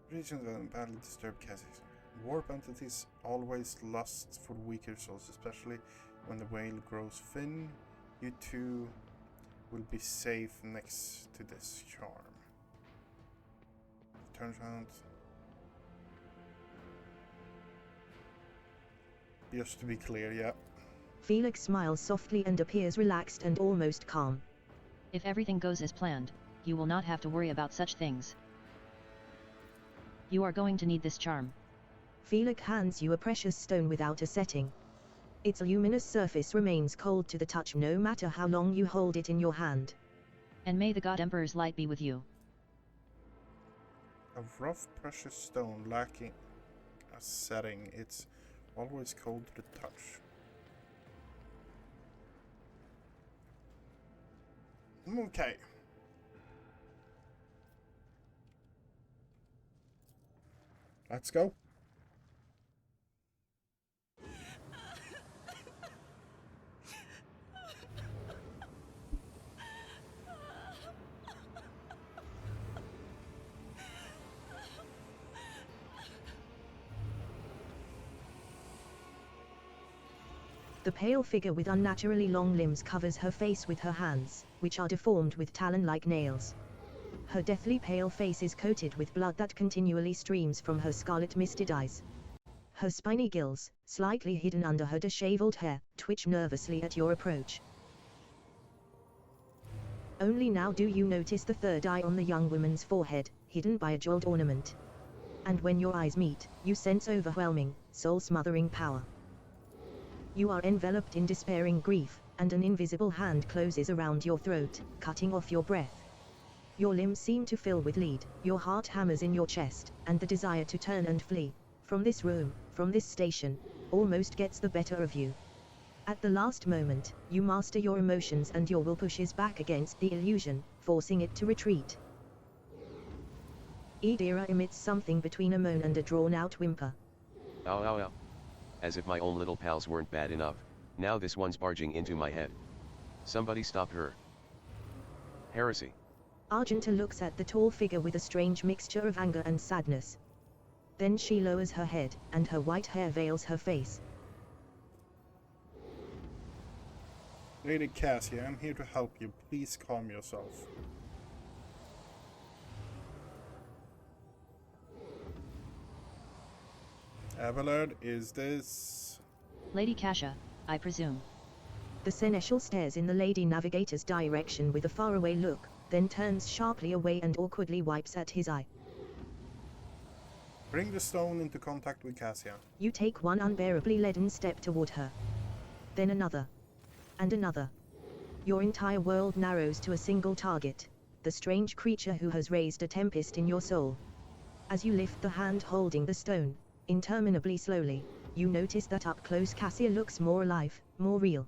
Regions that badly disturb Cassis. Warp entities always lust for weaker souls, especially when the veil grows thin. You too will be safe next to this charm. Turns around. Just to be clear, yeah. Felix smiles softly and appears relaxed and almost calm. If everything goes as planned, you will not have to worry about such things. You are going to need this charm. Felix hands you a precious stone without a setting. Its luminous surface remains cold to the touch no matter how long you hold it in your hand. And may the God Emperor's light be with you. A rough precious stone lacking a setting. It's always cold to the touch. Okay. Let's go. The pale figure with unnaturally long limbs covers her face with her hands, which are deformed with talon-like nails. Her deathly pale face is coated with blood that continually streams from her scarlet misted eyes. Her spiny gills, slightly hidden under her disheveled hair, twitch nervously at your approach. Only now do you notice the third eye on the young woman's forehead, hidden by a jeweled ornament. And when your eyes meet, you sense overwhelming, soul-smothering power. You are enveloped in despairing grief, and an invisible hand closes around your throat, cutting off your breath. Your limbs seem to fill with lead, your heart hammers in your chest, and the desire to turn and flee from this room, from this station, almost gets the better of you. At the last moment, you master your emotions and your will pushes back against the illusion, forcing it to retreat. Idira emits something between a moan and a drawn-out whimper. Ow ow ow. As if my own little pals weren't bad enough, now this one's barging into my head. Somebody stop her. Heresy. Argenta looks at the tall figure with a strange mixture of anger and sadness. Then she lowers her head, and her white hair veils her face. Lady Cassia, I'm here to help you. Please calm yourself. Avalard, is this... Lady Cassia, I presume. The seneschal stares in the Lady Navigator's direction with a faraway look, then turns sharply away and awkwardly wipes at his eye. Bring the stone into contact with Cassia. You take one unbearably leaden step toward her. Then another. And another. Your entire world narrows to a single target, the strange creature who has raised a tempest in your soul. As you lift the hand holding the stone, interminably slowly, you notice that up close Cassia looks more alive, more real.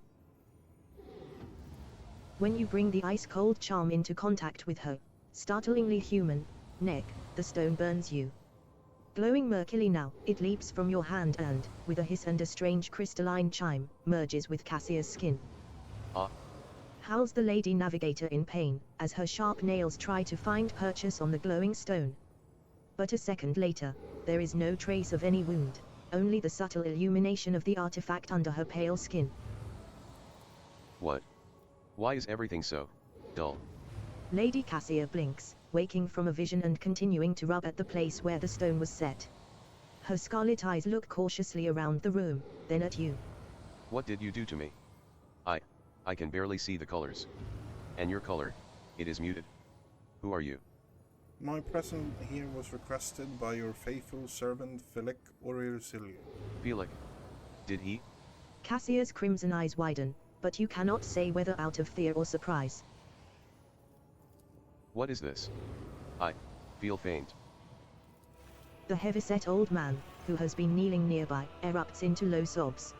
When you bring the ice-cold charm into contact with her, startlingly human, neck, the stone burns you. Glowing murkily now, it leaps from your hand and, with a hiss and a strange crystalline chime, merges with Cassia's skin. Howls the Lady Navigator in pain, as her sharp nails try to find purchase on the glowing stone. But a second later, there is no trace of any wound, only the subtle illumination of the artifact under her pale skin. What? Why is everything so dull? Lady Cassia blinks, waking from a vision and continuing to rub at the place where the stone was set. Her scarlet eyes look cautiously around the room, then at you. What did you do to me? I can barely see the colors. And your color, it is muted. Who are you? My presence here was requested by your faithful servant Philic Aurelius. Philic. Did he? Cassia's crimson eyes widen, but you cannot say whether out of fear or surprise. What is this? I feel faint. The heavyset old man, who has been kneeling nearby, erupts into low sobs.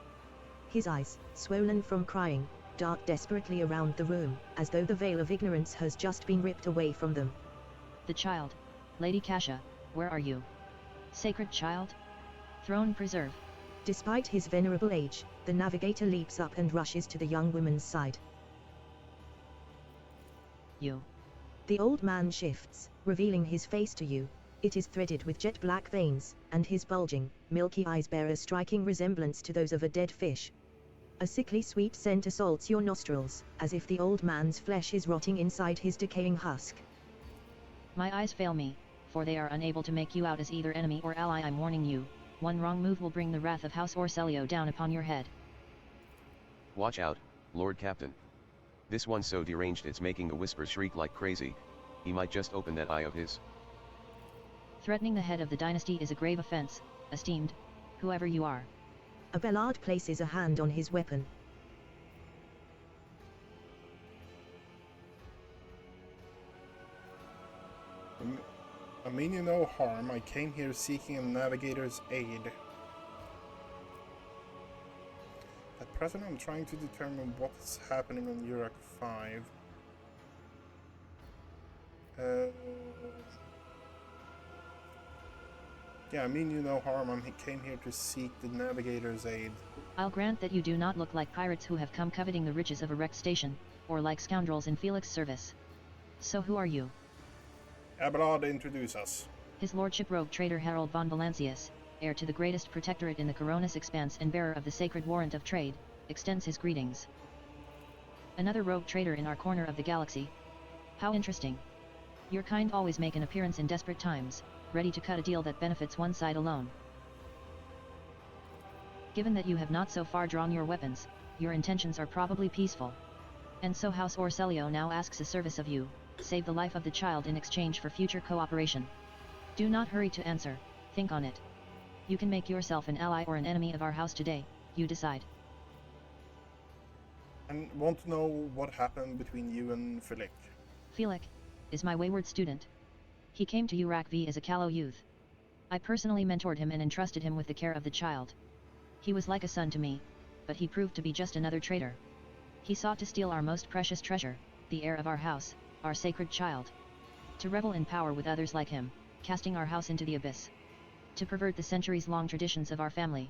His eyes, swollen from crying, dart desperately around the room, as though the veil of ignorance has just been ripped away from them. The child. Lady Kasha, where are you? Sacred child? Throne preserve. Despite his venerable age, the navigator leaps up and rushes to the young woman's side. You. The old man shifts, revealing his face to you. It is threaded with jet black veins, and his bulging, milky eyes bear a striking resemblance to those of a dead fish. A sickly sweet scent assaults your nostrils, as if the old man's flesh is rotting inside his decaying husk. My eyes fail me, for they are unable to make you out as either enemy or ally. I'm warning you, one wrong move will bring the wrath of House Orselio down upon your head. Watch out, Lord Captain. This one's so deranged it's making the whispers shriek like crazy. He might just open that eye of his. Threatening the head of the dynasty is a grave offense, esteemed, whoever you are. Abelard places a hand on his weapon. I mean you no harm. I came here seeking a navigator's aid. At present I'm trying to determine what's happening on Urak 5. Yeah, I mean you no harm. I came here to seek the navigator's aid. I'll grant that you do not look like pirates who have come coveting the riches of a wrecked station, or like scoundrels in Felix's service. So who are you? Abelard, introduce us. His lordship rogue trader Harold von Valancius, heir to the greatest protectorate in the Coronis expanse and bearer of the sacred warrant of trade, extends his greetings. Another rogue trader in our corner of the galaxy. How interesting. Your kind always make an appearance in desperate times, ready to cut a deal that benefits one side alone. Given that you have not so far drawn your weapons, your intentions are probably peaceful. And so House Orselio now asks a service of you, save the life of the child in exchange for future cooperation. Do not hurry to answer, think on it. You can make yourself an ally or an enemy of our house today, you decide. And want to know what happened between you and Felix? Felix is my wayward student. He came to Urak V as a callow youth. I personally mentored him and entrusted him with the care of the child. He was like a son to me, but he proved to be just another traitor. He sought to steal our most precious treasure, the heir of our house, our sacred child. To revel in power with others like him, casting our house into the abyss. To pervert the centuries-long traditions of our family.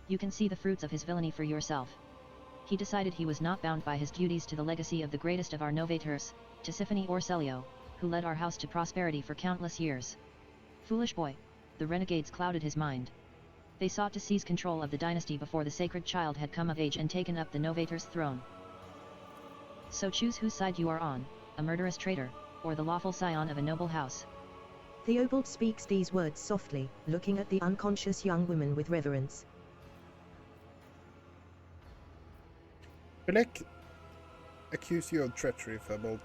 You can see the fruits of his villainy for yourself. He decided he was not bound by his duties to the legacy of the greatest of our novators, Tisiphone Orselio, who led our house to prosperity for countless years. Foolish boy, the renegades clouded his mind. They sought to seize control of the dynasty before the sacred child had come of age and taken up the novator's throne. So choose whose side you are on, a murderous traitor, or the lawful scion of a noble house. Theobald speaks these words softly, looking at the unconscious young woman with reverence. Felix accused you of treachery, Theobald.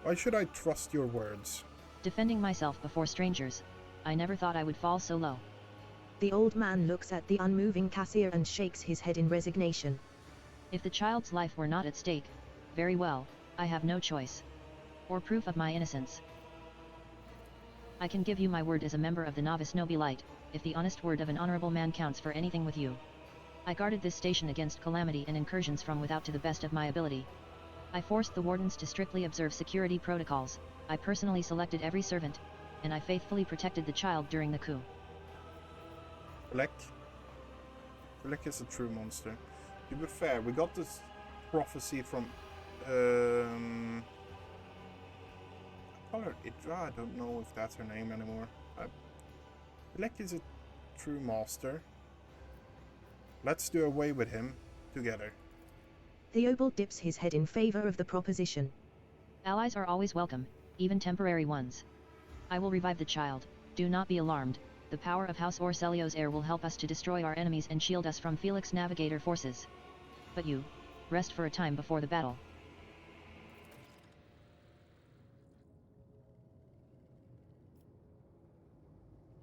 Why should I trust your words? Defending myself before strangers, I never thought I would fall so low. The old man looks at the unmoving Cassier and shakes his head in resignation. If the child's life were not at stake, very well, I have no choice. Or proof of my innocence. I can give you my word as a member of the Novice Nobilite, if the honest word of an honorable man counts for anything with you. I guarded this station against calamity and incursions from without to the best of my ability. I forced the wardens to strictly observe security protocols, I personally selected every servant, and I faithfully protected the child during the coup. Felix is a true monster. To be fair, we got this prophecy from I call her Idra, I don't know if that's her name anymore. Felix is a true master. Let's do away with him together. Theobald dips his head in favor of the proposition. Allies are always welcome, even temporary ones. I will revive the child, do not be alarmed. The power of House Orselio's heir will help us to destroy our enemies and shield us from Felix Navigator forces. But you, rest for a time before the battle.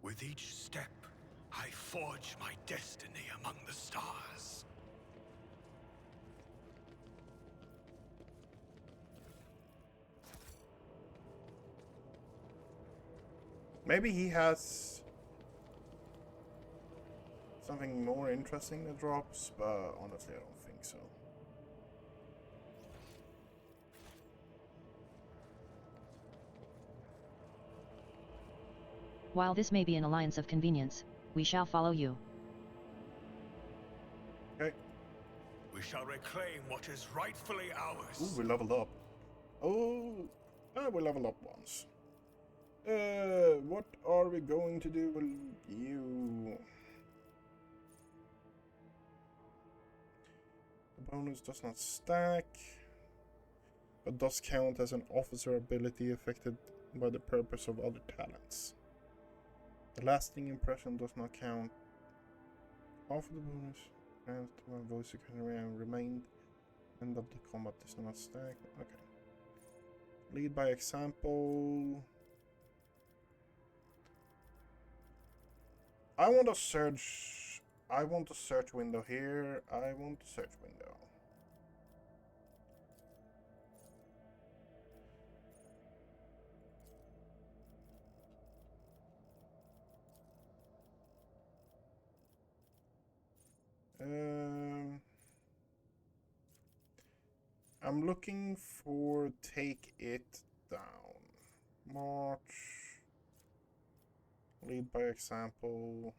With each step, I forge my destiny among the stars. Maybe he has something more interesting that drops, but honestly I don't think so. While this may be an alliance of convenience, we shall follow you. Okay. We shall reclaim what is rightfully ours. Ooh, we leveled up. Oh, we leveled up once. What are we going to do with you? The bonus does not stack, but does count as an officer ability affected by the purpose of other talents. The lasting impression does not count. Half of the bonus grant my voice can remain. End of the combat does not stack. Okay. Lead by example. I want a search. I want a search window here. I want a search window. I'm looking for take it down. March. Lead by example.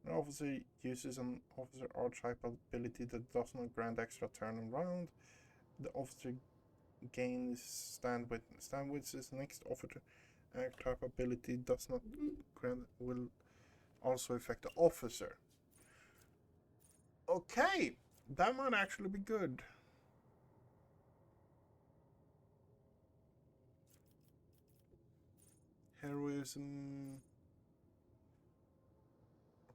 An officer uses an officer archetype ability that does not grant extra turn and round. The officer gains stand witness. Stand witness next officer archetype ability does not grant will also affect the officer. Okay, that might actually be good. Heroism.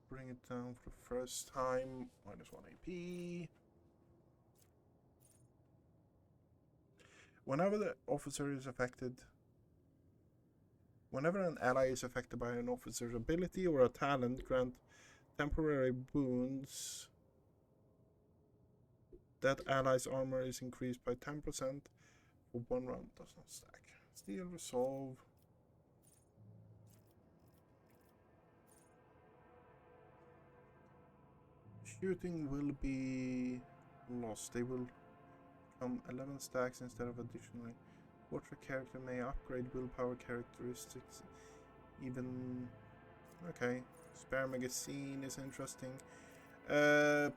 Bring it down for the first time. -1 AP. Whenever the officer is affected, whenever an ally is affected by an officer's ability or a talent, grant temporary wounds. That ally's armor is increased by 10% for 1 round. Does not stack. Steal, resolve. Shooting will be lost. They will become 11 stacks instead of additionally. Watcher character may upgrade willpower characteristics. Even okay. Spare magazine is interesting. I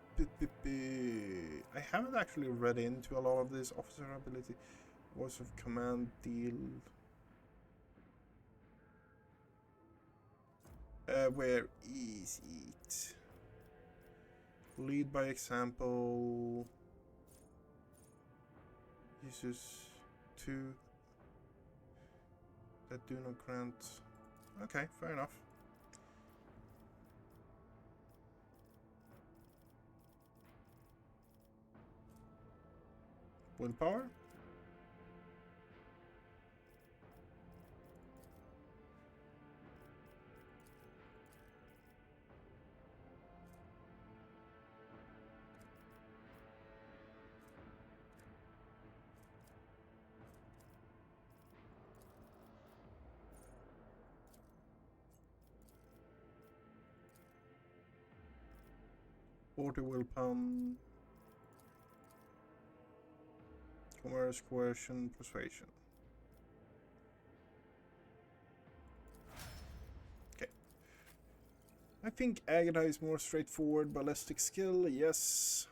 haven't actually read into a lot of this officer ability. Voice of command deal. Where is it? Lead by example. Uses 2 that do not grant. Okay, fair enough. Willpower? Willpower. Commerce, coercion, persuasion. Okay. I think Agata is more straightforward. Ballistic skill, yes.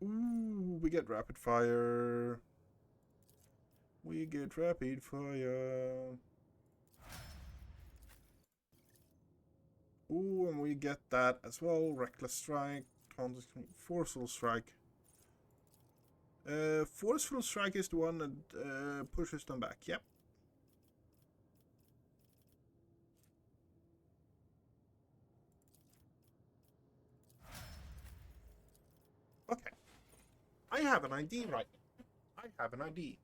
Ooh, we get rapid fire. We get rapid fire. Ooh, and we get that as well. Reckless strike, forceful strike. Forceful strike is the one that pushes them back. Yep. Okay. I have an ID right now. I have an ID.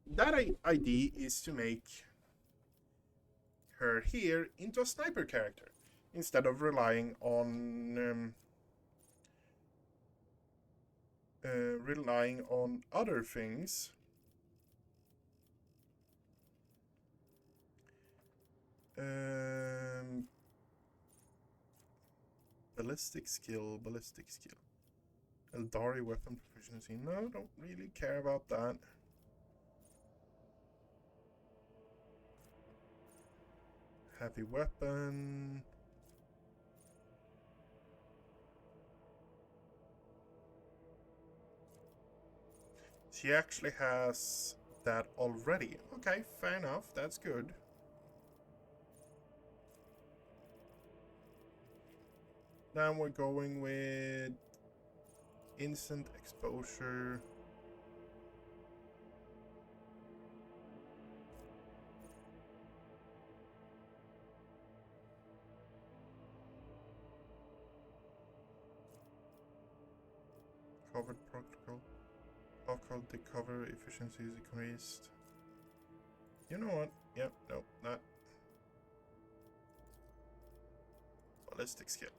That ID is to make her here into a sniper character instead of relying on other things. ballistic skill. Eldari weapon proficiency. No, don't really care about that. Heavy weapon. She actually has that already. Okay, fair enough. That's good. Then we're going with instant exposure. Covered protocol. Alcohol cover efficiency is increased. You know what? Yep, no, not. Ballistic skill.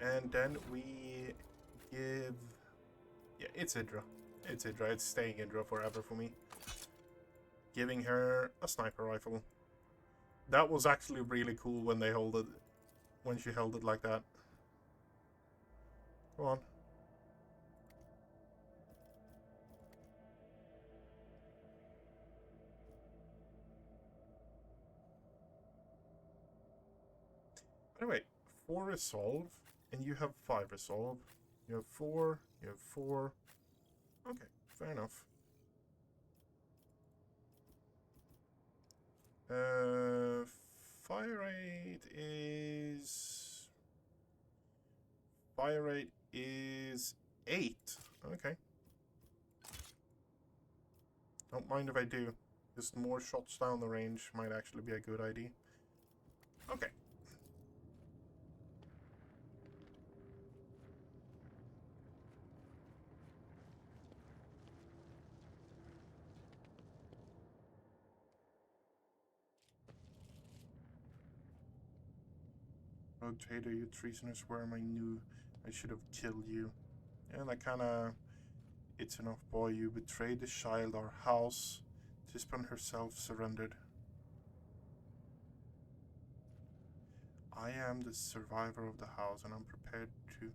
And then we give... Yeah, it's Hydra. It's Hydra. It's staying Hydra forever for me. Giving her a sniper rifle. That was actually really cool when they hold it... When she held it like that. Go on. Anyway, 4 resolve. And you have 5 resolve. You have 4. You have 4. Okay, fair enough. Fire rate is... Fire rate is 8. Okay. Don't mind if I do. Just more shots down the range might actually be a good idea. Okay. Rogue Trader, you treasonous worm, I knew I should have killed you. And I kinda... It's enough, boy, you betrayed the child, our house. Tispan herself surrendered. I am the survivor of the house, and I'm prepared to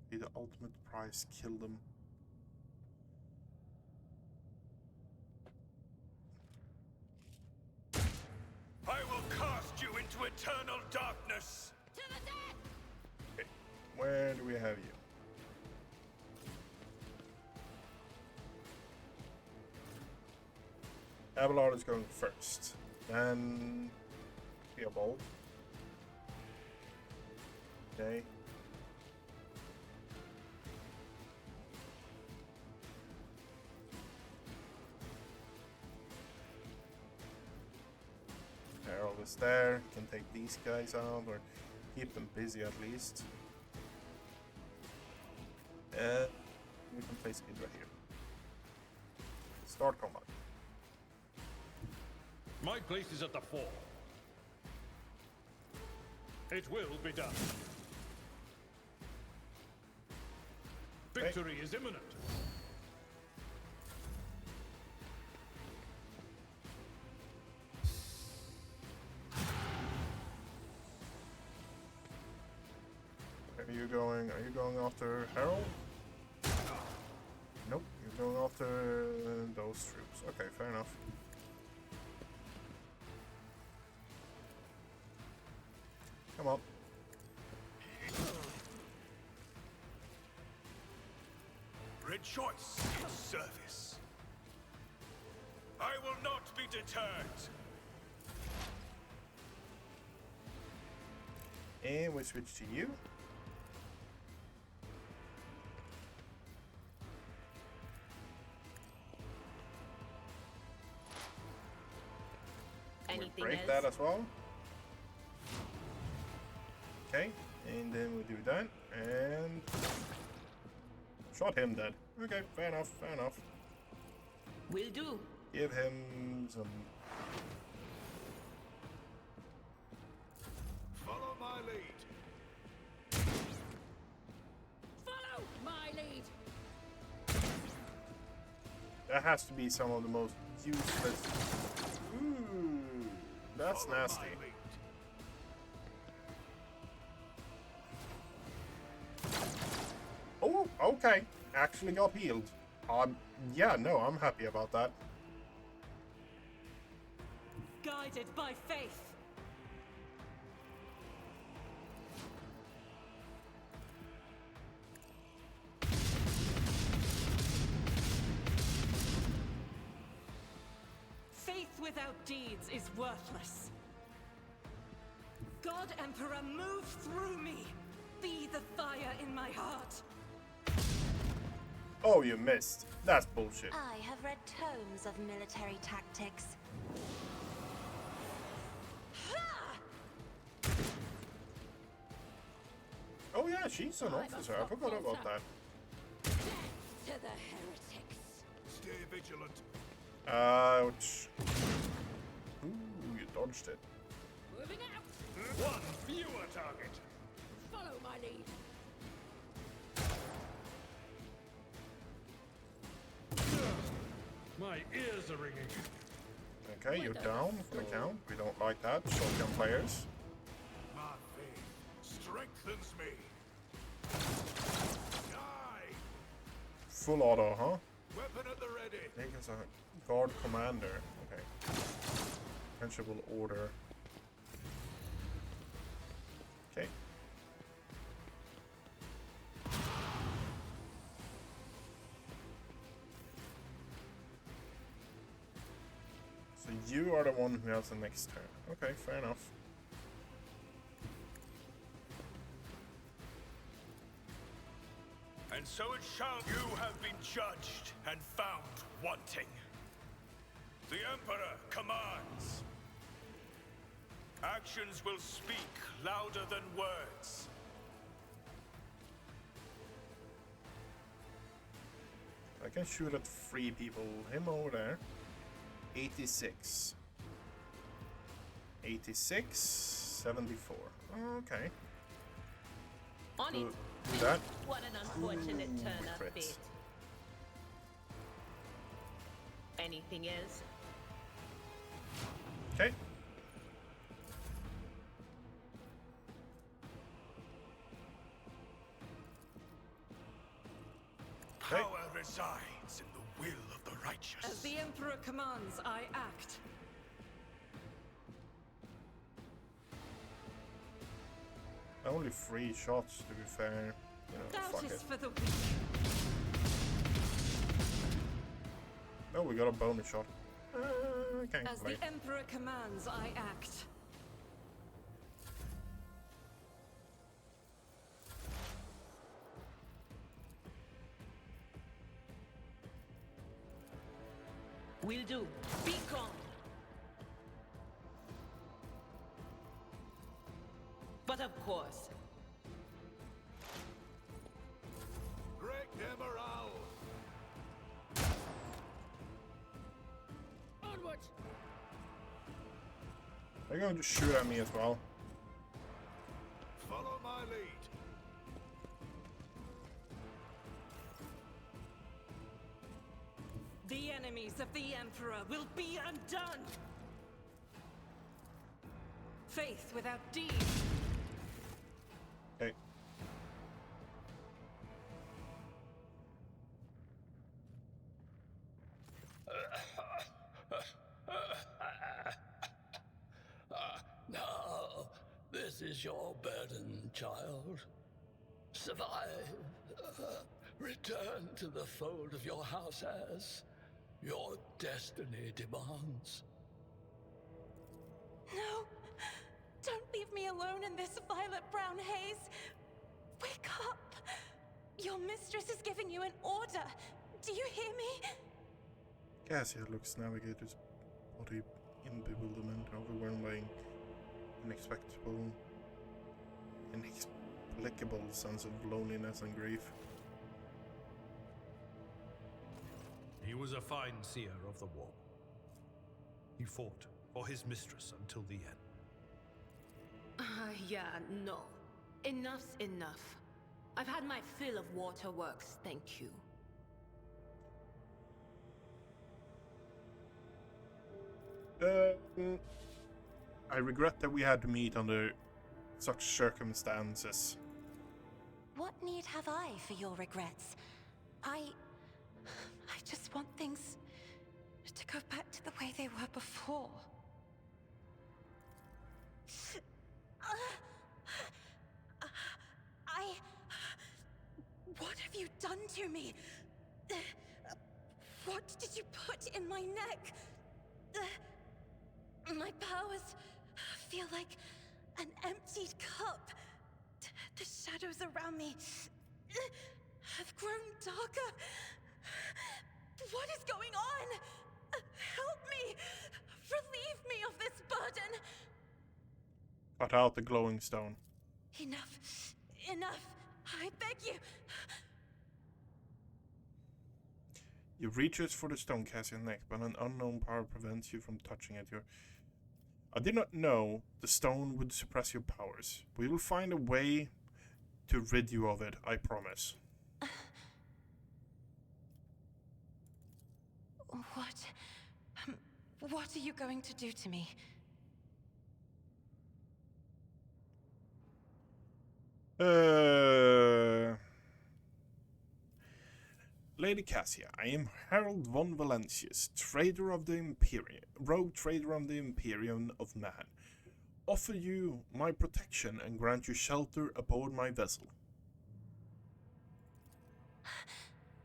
be the ultimate prize. Kill them. I will cast you into eternal darkness! To the death! Okay, where do we have you? Abelard is going first. Then... Theobald. Okay. Harold is there. Can take these guys out or keep them busy at least. And we can place Hydra here. Start combat. My place is at the fore. It will be done. Victory is imminent. Are you going after Harold? Nope, you're going after those troops. Okay, fair enough. Come on. Rejoice in service. I will not be deterred. And we switch to you. Anything Break else? that as well. Okay, and then we do that, and shot him dead. Okay, fair enough, fair enough. Will do. Give him some... Follow my lead. Follow my lead. That has to be some of the most useless. Ooh, that's nasty. Oh, okay. Actually got healed. Yeah, no, I'm happy about that. Guided by faith. Faith without deeds is worthless. God Emperor, move through me. Be the fire in my heart. Oh, you missed. That's bullshit. I have read tomes of military tactics. Oh yeah, she's an officer. I forgot about that. To the heretics. Stay vigilant. Ouch. Ooh, you dodged it. Moving out. One fewer target. Follow my lead. My ears are ringing. Okay, you're down for the count. We don't like that. Shotgun players. My faith strengthens me. Die. Full auto, huh? Weapon at the ready. Take as a guard commander. Okay. Principal order. Okay. So you are the one who has the next turn. Okay, fair enough. And so it shall. You have been judged and found wanting. The Emperor commands. Actions will speak louder than words. I can shoot at 3 people. Him over there. 86. 86. 74. Okay. On it. Do that. What an unfortunate Ooh, turn of crits. fate. Anything else? Okay. Power resides in the will of the righteous. As the Emperor commands, I act. Only 3 shots, to be fair. You know, fuck Doubt it. is for the weak. Oh, we got a bonus shot. Can't As complain. the Emperor commands, I act. Will do. Be calm. But of course. Break their morale. Onward. They're going to shoot at me as well. Follow my lead. The enemies of the Emperor will be undone. Faith without deed. Okay. Now, this is your burden, child. Survive. Return to the fold of your house as your destiny demands. No! Don't leave me alone in this violet-brown haze! Wake up! Your mistress is giving you an order! Do you hear me? Cassia looks navigator's body in bewilderment, overwhelming, inexplicable sense of loneliness and grief. He was a fine seer of the war. He fought for his mistress until the end. Yeah, no. Enough's enough. I've had my fill of waterworks, thank you. I regret that we had to meet under such circumstances. What need have I for your regrets? I just want things to go back to the way they were before. What have you done to me? What did you put in my neck? My powers feel like an emptied cup. The shadows around me have grown darker. What is going on? Help me! Relieve me of this burden! Cut out the glowing stone. Enough. Enough. I beg you. You reaches for the stone Cassian's neck, but an unknown power prevents you from touching it. I did not know the stone would suppress your powers. We will find a way to rid you of it, I promise. What are you going to do to me? Lady Cassia, I am Harold von Valentius, trader of the Imperium, rogue trader of the Imperium of Man. Offer you my protection and grant you shelter aboard my vessel.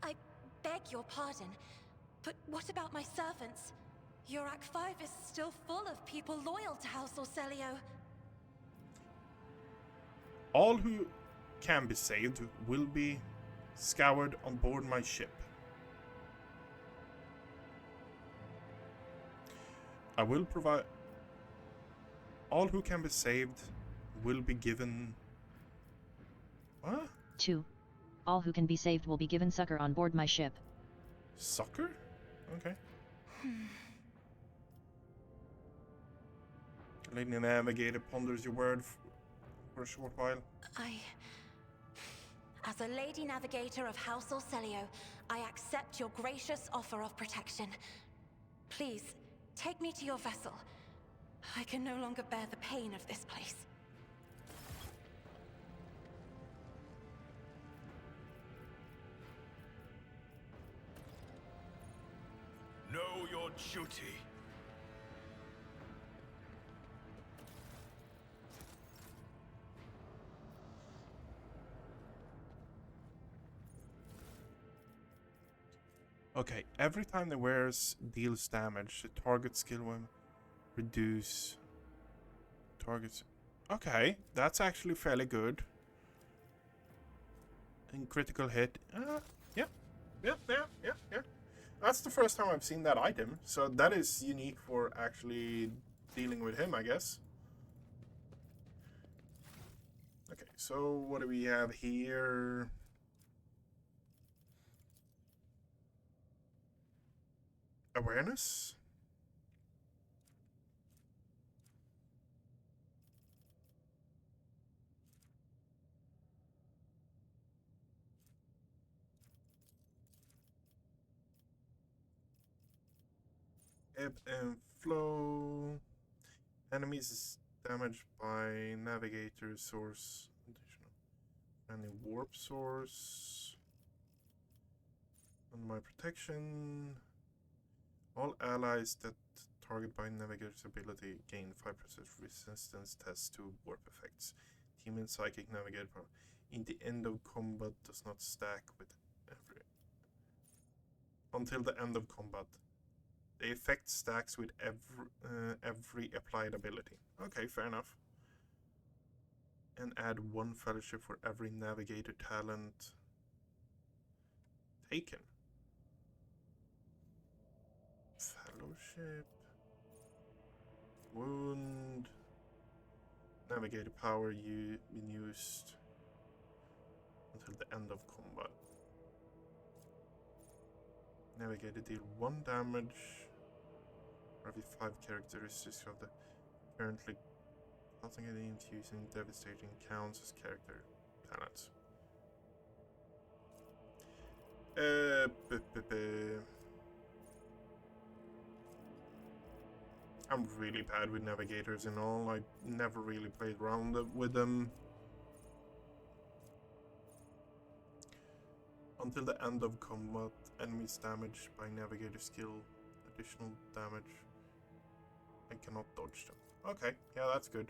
I beg your pardon, but what about my servants? Your Act 5 is still full of people loyal to House Orselio. All who can be saved will be scoured on board my ship. I will provide... All who can be saved will be given... What? 2. All who can be saved will be given succor on board my ship. Succor? Okay. Lady Navigator ponders your word for a short while. As a Lady Navigator of House Orselio, I accept your gracious offer of protection. Please, take me to your vessel. I can no longer bear the pain of this place. Know your duty. Okay, every time the wearers deals damage, the target skill will reduce targets. Okay, that's actually fairly good. And critical hit. Yeah. That's the first time I've seen that item, so that is unique for actually dealing with him, I guess. Okay, so what do we have here? Awareness? Ebb and flow. Enemies is damaged by navigator source. Additional. And a warp source. On my protection. All allies that target by navigator's ability gain 5% resistance tests to warp effects. Team and psychic navigator power. In the end of combat does not stack with every. Until the end of combat. The effect stacks with every applied ability. Okay, fair enough. And add 1 fellowship for every navigator talent taken. Fellowship. Wound. Navigator power been used until the end of combat. Navigator deal 1 damage for every 5 characteristics of the currently causing it using devastating counts as character talents. I'm really bad with navigators and all. I never really played around with them. Until the end of combat, enemies damaged by navigator skill, additional damage. I cannot dodge them. Okay, yeah, that's good.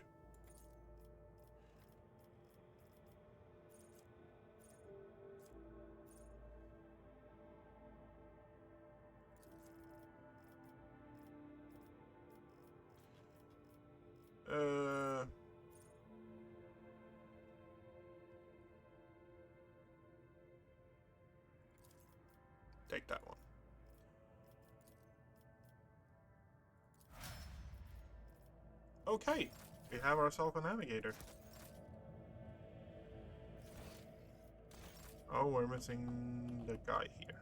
Take that one. Okay, we have ourselves a navigator. Oh, we're missing the guy here.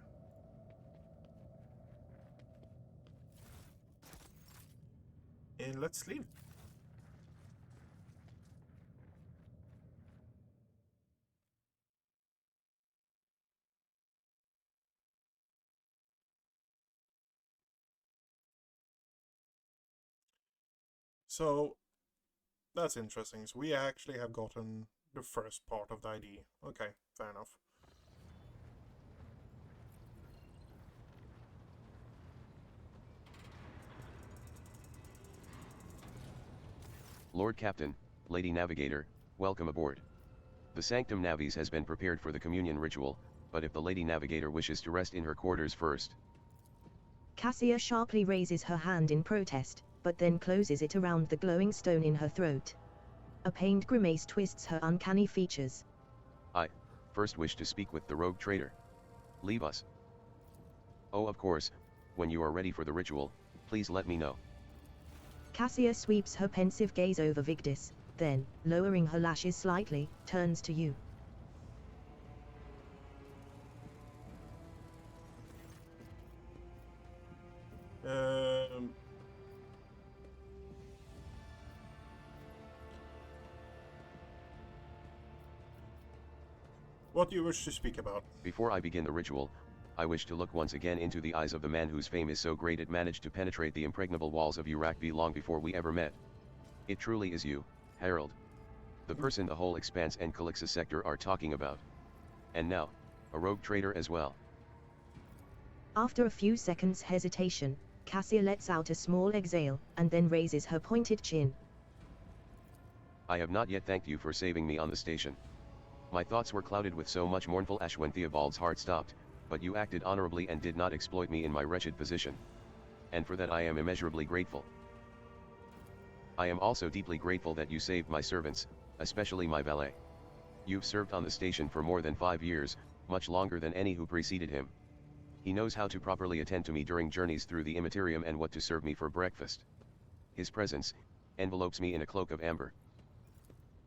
And let's leave. So, that's interesting. So we actually have gotten the first part of the ID. Okay, fair enough. Lord Captain, Lady Navigator, welcome aboard. The Sanctum Navis has been prepared for the communion ritual, but if the Lady Navigator wishes to rest in her quarters first. Cassia sharply raises her hand in protest, but then closes it around the glowing stone in her throat. A pained grimace twists her uncanny features. I first wish to speak with the rogue trader. Leave us. Oh, of course, when you are ready for the ritual, please let me know. Cassia sweeps her pensive gaze over Vigdis, then, lowering her lashes slightly, turns to you. What do you wish to speak about? Before I begin the ritual, I wish to look once again into the eyes of the man whose fame is so great it managed to penetrate the impregnable walls of Urakbi long before we ever met. It truly is you, Harold. The person the whole Expanse and Calixa sector are talking about. And now, a rogue trader as well. After a few seconds' hesitation, Cassia lets out a small exhale, and then raises her pointed chin. I have not yet thanked you for saving me on the station. My thoughts were clouded with so much mournful ash when Theobald's heart stopped, but you acted honorably and did not exploit me in my wretched position. And for that I am immeasurably grateful. I am also deeply grateful that you saved my servants, especially my valet. You've served on the station for more than 5 years, much longer than any who preceded him. He knows how to properly attend to me during journeys through the Immaterium and what to serve me for breakfast. His presence envelopes me in a cloak of amber.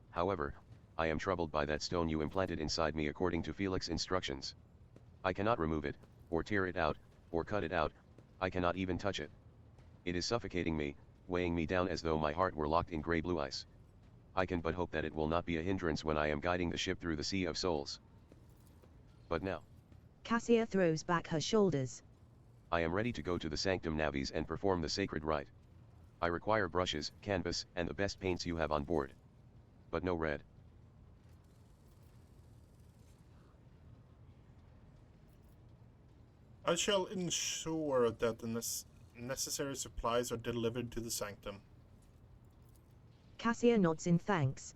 However, I am troubled by that stone you implanted inside me according to Felix's instructions. I cannot remove it, or tear it out, or cut it out. I cannot even touch it. It is suffocating me, weighing me down as though my heart were locked in grey blue ice. I can but hope that it will not be a hindrance when I am guiding the ship through the Sea of Souls. But now, Cassia throws back her shoulders. I am ready to go to the Sanctum Navis and perform the sacred rite. I require brushes, canvas, and the best paints you have on board. But no red. I shall ensure that the necessary supplies are delivered to the sanctum. Cassia nods in thanks.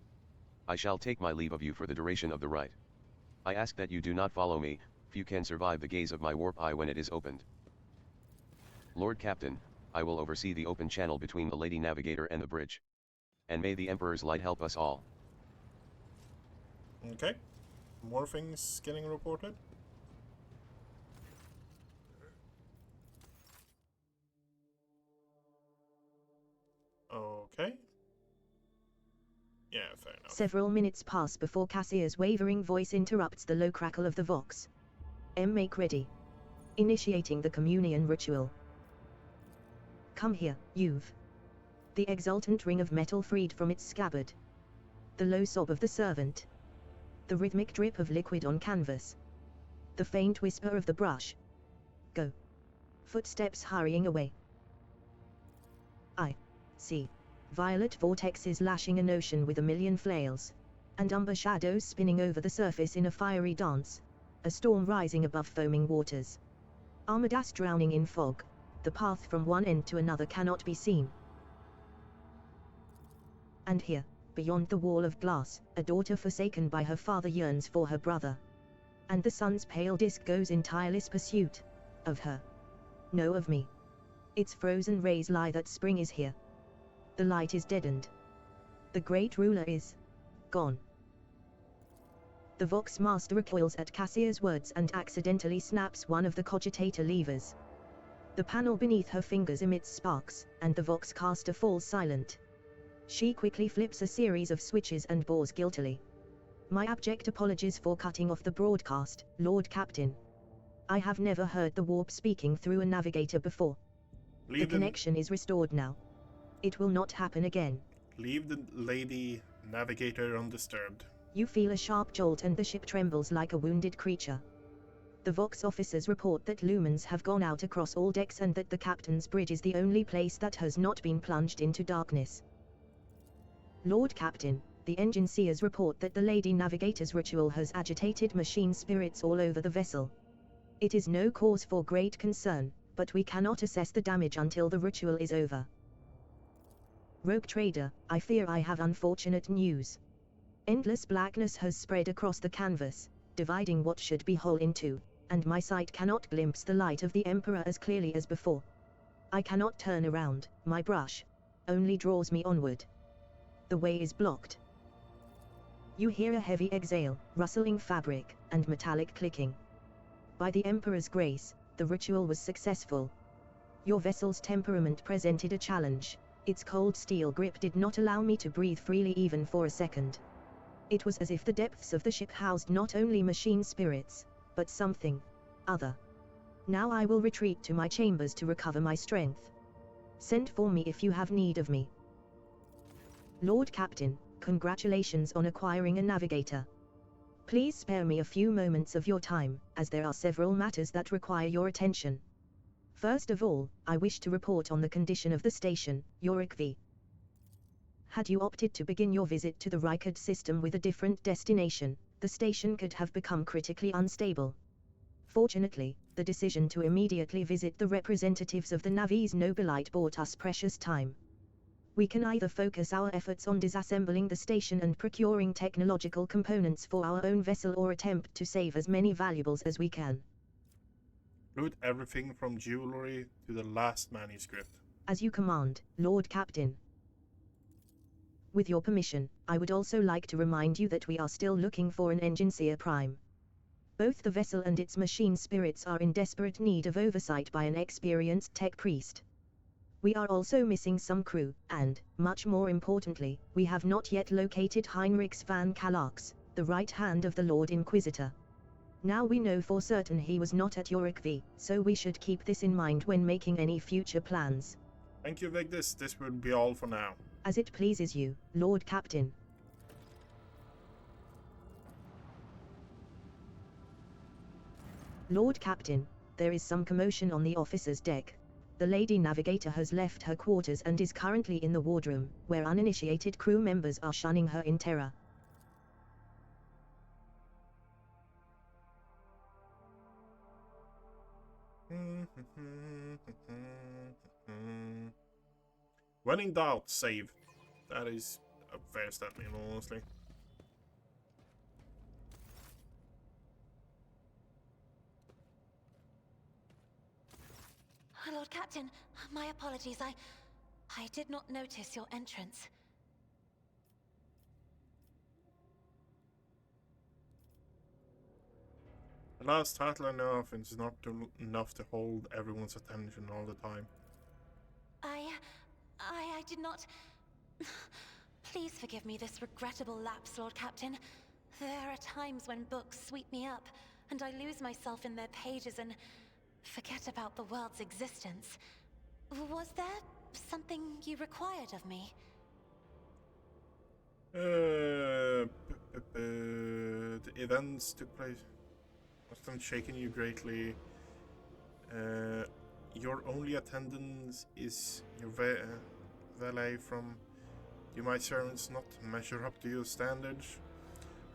I shall take my leave of you for the duration of the rite. I ask that you do not follow me, few can survive the gaze of my warp eye when it is opened. Lord Captain, I will oversee the open channel between the Lady Navigator and the bridge. And may the Emperor's light help us all. Okay. More things getting reported? Okay. Yeah, fair enough. Several minutes pass before Cassia's wavering voice interrupts the low crackle of the vox. Make ready. Initiating the communion ritual. Come here, you've. The exultant ring of metal freed from its scabbard. The low sob of the servant. The rhythmic drip of liquid on canvas. The faint whisper of the brush. Go. Footsteps hurrying away. See. Violet vortexes lashing an ocean with a million flails. And umber shadows spinning over the surface in a fiery dance. A storm rising above foaming waters. Armadas drowning in fog. The path from one end to another cannot be seen. And here, beyond the wall of glass, a daughter forsaken by her father yearns for her brother. And the sun's pale disk goes in tireless pursuit. Of her. No, of me. Its frozen rays lie that spring is here. The light is deadened. The great ruler is gone. The Vox Master recoils at Cassia's words and accidentally snaps one of the cogitator levers. The panel beneath her fingers emits sparks, and the Vox caster falls silent. She quickly flips a series of switches and bores guiltily. My abject apologies for cutting off the broadcast, Lord Captain. I have never heard the warp speaking through a navigator before. The connection is restored now. It will not happen again. Leave the lady navigator undisturbed. You feel a sharp jolt and the ship trembles like a wounded creature. The Vox officers report that lumens have gone out across all decks and that the captain's bridge is the only place that has not been plunged into darkness. Lord Captain, the engine seers report that the Lady Navigator's ritual has agitated machine spirits all over the vessel. It is no cause for great concern, but we cannot assess the damage until the ritual is over. Rogue Trader, I fear I have unfortunate news. Endless blackness has spread across the canvas, dividing what should be whole in two, and my sight cannot glimpse the light of the Emperor as clearly as before. I cannot turn around, my brush only draws me onward. The way is blocked. You hear a heavy exhale, rustling fabric, and metallic clicking. By the Emperor's grace, the ritual was successful. Your vessel's temperament presented a challenge. Its cold steel grip did not allow me to breathe freely even for a second. It was as if the depths of the ship housed not only machine spirits, but something other. Now I will retreat to my chambers to recover my strength. Send for me if you have need of me. Lord Captain, congratulations on acquiring a navigator. Please spare me a few moments of your time, as there are several matters that require your attention. First of all, I wish to report on the condition of the station, Yorick V. Had you opted to begin your visit to the Rykard system with a different destination, the station could have become critically unstable. Fortunately, the decision to immediately visit the representatives of the Navi's Nobilite bought us precious time. We can either focus our efforts on disassembling the station and procuring technological components for our own vessel or attempt to save as many valuables as we can. Loot everything from jewelry to the last manuscript. As you command, Lord Captain. With your permission, I would also like to remind you that we are still looking for an engine seer prime. Both the vessel and its machine spirits are in desperate need of oversight by an experienced tech priest. We are also missing some crew, and, much more importantly, we have not yet located Heinrichs van Kallax, the right hand of the Lord Inquisitor. Now we know for certain he was not at Yorick V, so we should keep this in mind when making any future plans. Thank you, Vigdis. This will be all for now. As it pleases you, Lord Captain. Lord Captain, there is some commotion on the officer's deck. The Lady Navigator has left her quarters and is currently in the wardroom, where uninitiated crew members are shunning her in terror. When in doubt, save. That is a fair statement, honestly. Lord Captain, my apologies. I did not notice your entrance. The last title I know of is not enough to hold everyone's attention all the time. I did not... Please forgive me this regrettable lapse, Lord Captain. There are times when books sweep me up, and I lose myself in their pages and forget about the world's existence. Was there something you required of me? The events took place. Must shaken you greatly. Your only attendance is your valet from you, my servants, not measure up to your standards?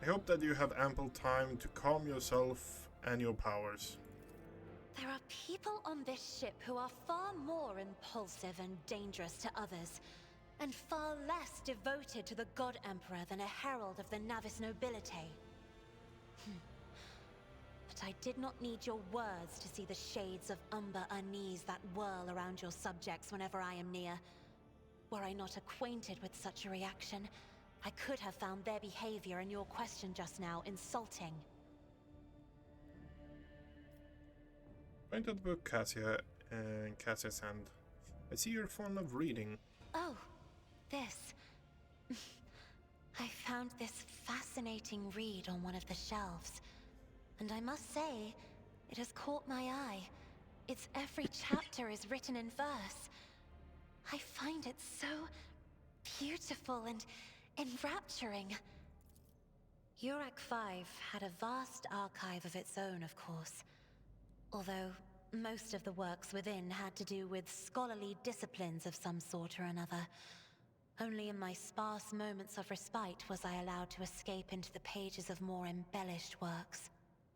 I hope that you have ample time to calm yourself and your powers. There are people on this ship who are far more impulsive and dangerous to others, and far less devoted to the God Emperor than a herald of the Navis nobility. But I did not need your words to see the shades of umber unease that whirl around your subjects whenever I am near. Were I not acquainted with such a reaction, I could have found their behavior in your question just now insulting. Point at the book, Cassia, and Cassia's hand. I see you're fond of reading. Oh, this. I found this fascinating read on one of the shelves, and I must say, it has caught my eye. Its every chapter is written in verse. I find it so beautiful and enrapturing. Urak 5 had a vast archive of its own, of course. Although most of the works within had to do with scholarly disciplines of some sort or another. Only in my sparse moments of respite was I allowed to escape into the pages of more embellished works.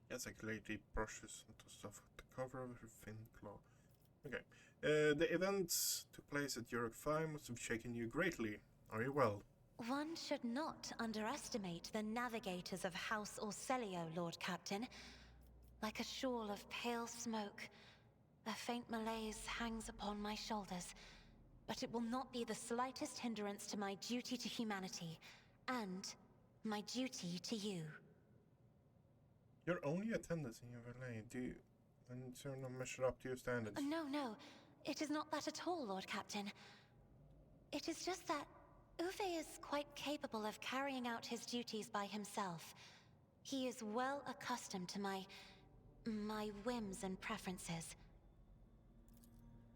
Yes, I lightly brushes into stuff at the cover of her thin claw. Okay. The events took place at Urak 5 must have shaken you greatly. Are you well? One should not underestimate the navigators of House Orselio, Lord Captain. Like a shawl of pale smoke, a faint malaise hangs upon my shoulders, but it will not be the slightest hindrance to my duty to humanity, and my duty to you. You're only attendants in your valet. Do you not measure up to your standards? No, it is not that at all, Lord Captain. It is just that Uwe is quite capable of carrying out his duties by himself. He is well accustomed to my whims and preferences.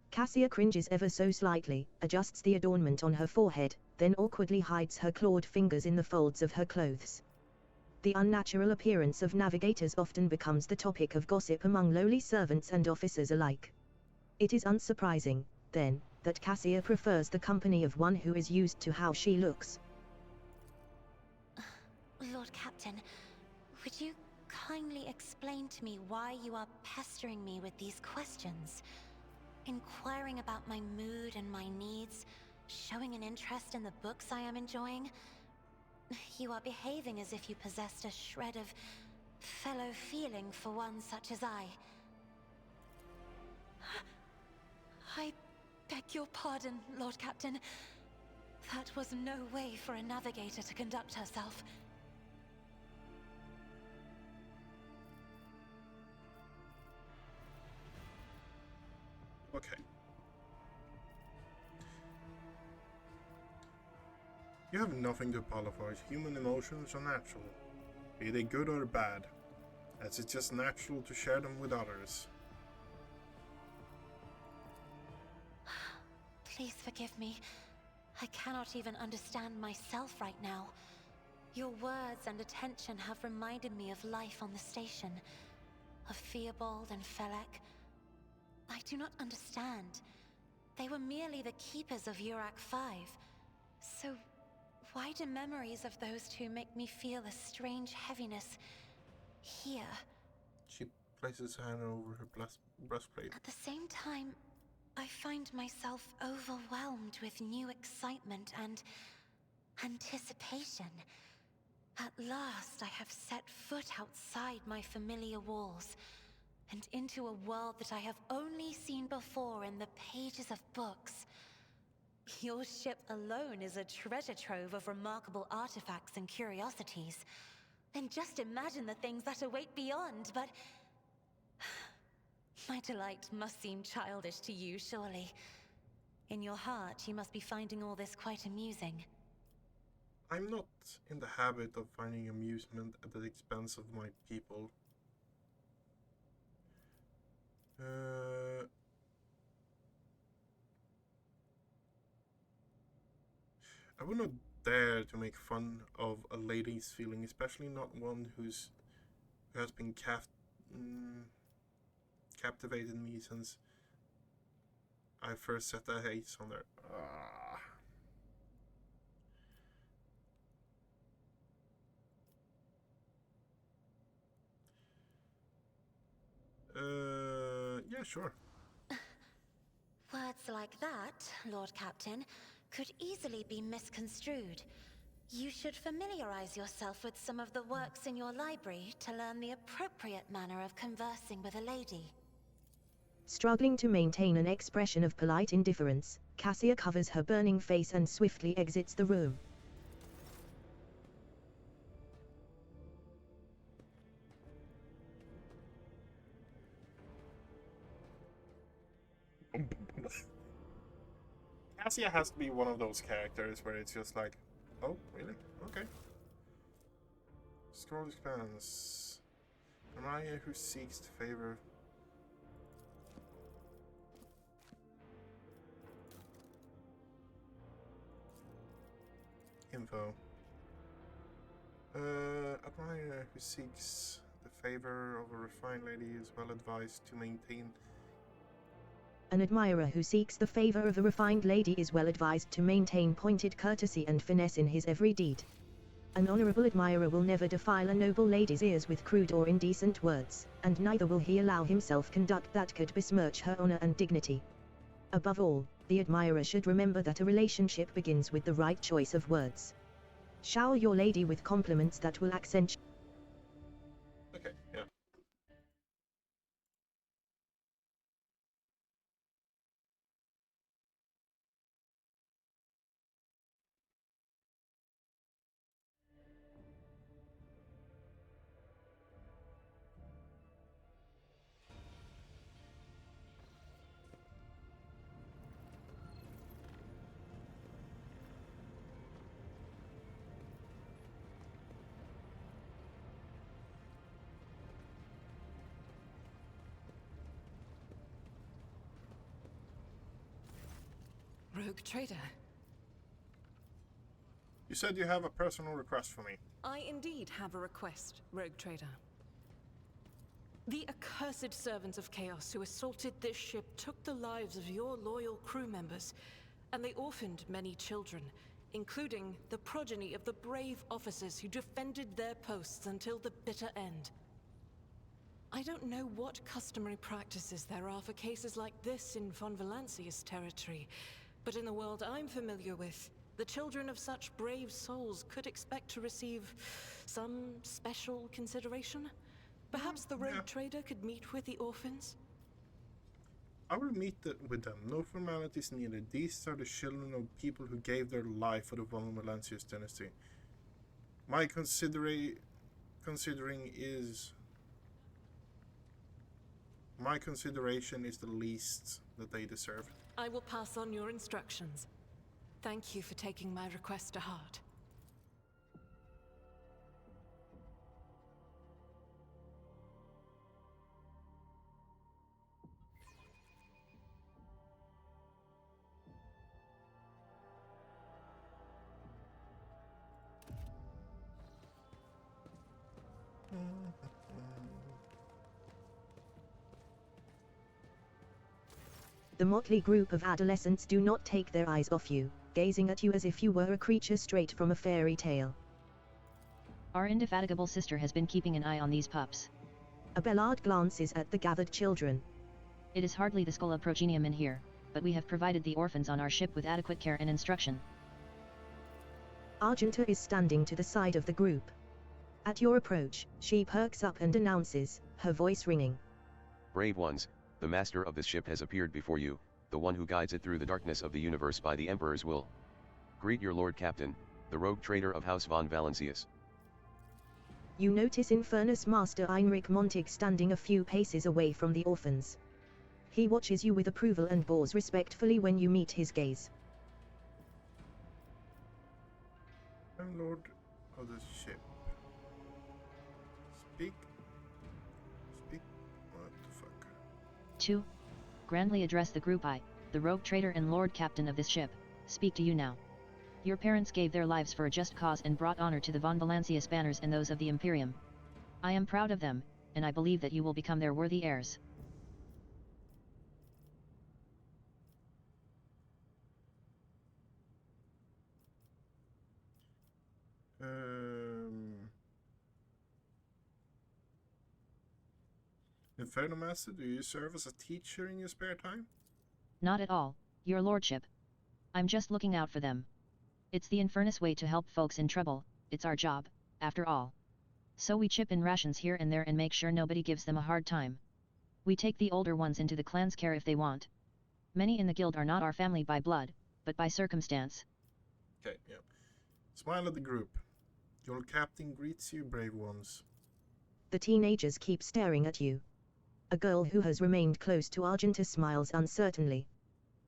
Cassia cringes ever so slightly, adjusts the adornment on her forehead, then awkwardly hides her clawed fingers in the folds of her clothes. The unnatural appearance of navigators often becomes the topic of gossip among lowly servants and officers alike. It is unsurprising, then, that Cassia prefers the company of one who is used to how she looks. Lord Captain, would you kindly explain to me why you are pestering me with these questions? Inquiring about my mood and my needs, showing an interest in the books I am enjoying. You are behaving as if you possessed a shred of fellow feeling for one such as I. I beg your pardon, Lord Captain. That was no way for a navigator to conduct herself. Okay. You have nothing to apologize. Human emotions are natural, be they good or bad, as it's just natural to share them with others. Please forgive me. I cannot even understand myself right now. Your words and attention have reminded me of life on the station, of Theobald and Felek. I do not understand. They were merely the keepers of Urak 5. So, why do memories of those two make me feel a strange heaviness here? She places her hand over her breastplate. At the same time, I find myself overwhelmed with new excitement and anticipation. At last, I have set foot outside my familiar walls, and into a world that I have only seen before in the pages of books. Your ship alone is a treasure trove of remarkable artifacts and curiosities. And just imagine the things that await beyond, but... My delight must seem childish to you, surely. In your heart, you must be finding all this quite amusing. I'm not in the habit of finding amusement at the expense of my people. I would not dare to make fun of a lady's feeling, especially not one who has been captivated me since I first set eyes on her. Yeah, sure. Words like that, Lord Captain, could easily be misconstrued. You should familiarize yourself with some of the works in your library to learn the appropriate manner of conversing with a lady. Struggling to maintain an expression of polite indifference, Cassia covers her burning face and swiftly exits the room. Cassia has to be one of those characters where it's just like, oh, really? Okay. Scroll expands. Mariah who seeks to favor. Info. Admirer who seeks the favor of a refined lady is well advised to maintain. An admirer who seeks the favor of a refined lady is well advised to maintain pointed courtesy and finesse in his every deed. An honorable admirer will never defile a noble lady's ears with crude or indecent words, and neither will he allow himself conduct that could besmirch her honor and dignity. Above all, the admirer should remember that a relationship begins with the right choice of words. Shower your lady with compliments that will accentuate. Okay, yeah. Rogue Trader. You said you have a personal request for me. I indeed have a request, Rogue Trader. The accursed servants of Chaos who assaulted this ship took the lives of your loyal crew members, and they orphaned many children, including the progeny of the brave officers who defended their posts until the bitter end. I don't know what customary practices there are for cases like this in Von Valancius territory, but in the world I'm familiar with, the children of such brave souls could expect to receive some special consideration. Perhaps the Rogue Trader could meet with the orphans? I will meet with them. No formalities needed. These are the children of people who gave their life for the Von Valancius dynasty. My consideration is the least that they deserve. I will pass on your instructions. Thank you for taking my request to heart. The motley group of adolescents do not take their eyes off you, gazing at you as if you were a creature straight from a fairy tale. Our indefatigable sister has been keeping an eye on these pups. Abelard glances at the gathered children. It is hardly the Schola Progenium in here, but we have provided the orphans on our ship with adequate care and instruction. Argenta is standing to the side of the group. At your approach, she perks up and announces, her voice ringing. Brave ones, the master of this ship has appeared before you, the one who guides it through the darkness of the universe by the Emperor's will. Greet your Lord Captain, the rogue trader of House von Valancius. You notice Infernus Master Heinrich Montig standing a few paces away from the orphans. He watches you with approval and bows respectfully when you meet his gaze. I'm Lord of the ship. Speak. What the fuck? 2. Grandly address the group. I, the rogue trader and Lord Captain of this ship, speak to you now. Your parents gave their lives for a just cause and brought honor to the Von Valancius banners and those of the Imperium. I am proud of them, and I believe that you will become their worthy heirs. Inferno Master, do you serve as a teacher in your spare time? Not at all, your lordship. I'm just looking out for them. It's the Infernus way to help folks in trouble, it's our job, after all. So we chip in rations here and there and make sure nobody gives them a hard time. We take the older ones into the clan's care if they want. Many in the guild are not our family by blood, but by circumstance. Okay, yeah. Smile at the group. Your captain greets you, brave ones. The teenagers keep staring at you. A girl who has remained close to Argenta smiles uncertainly.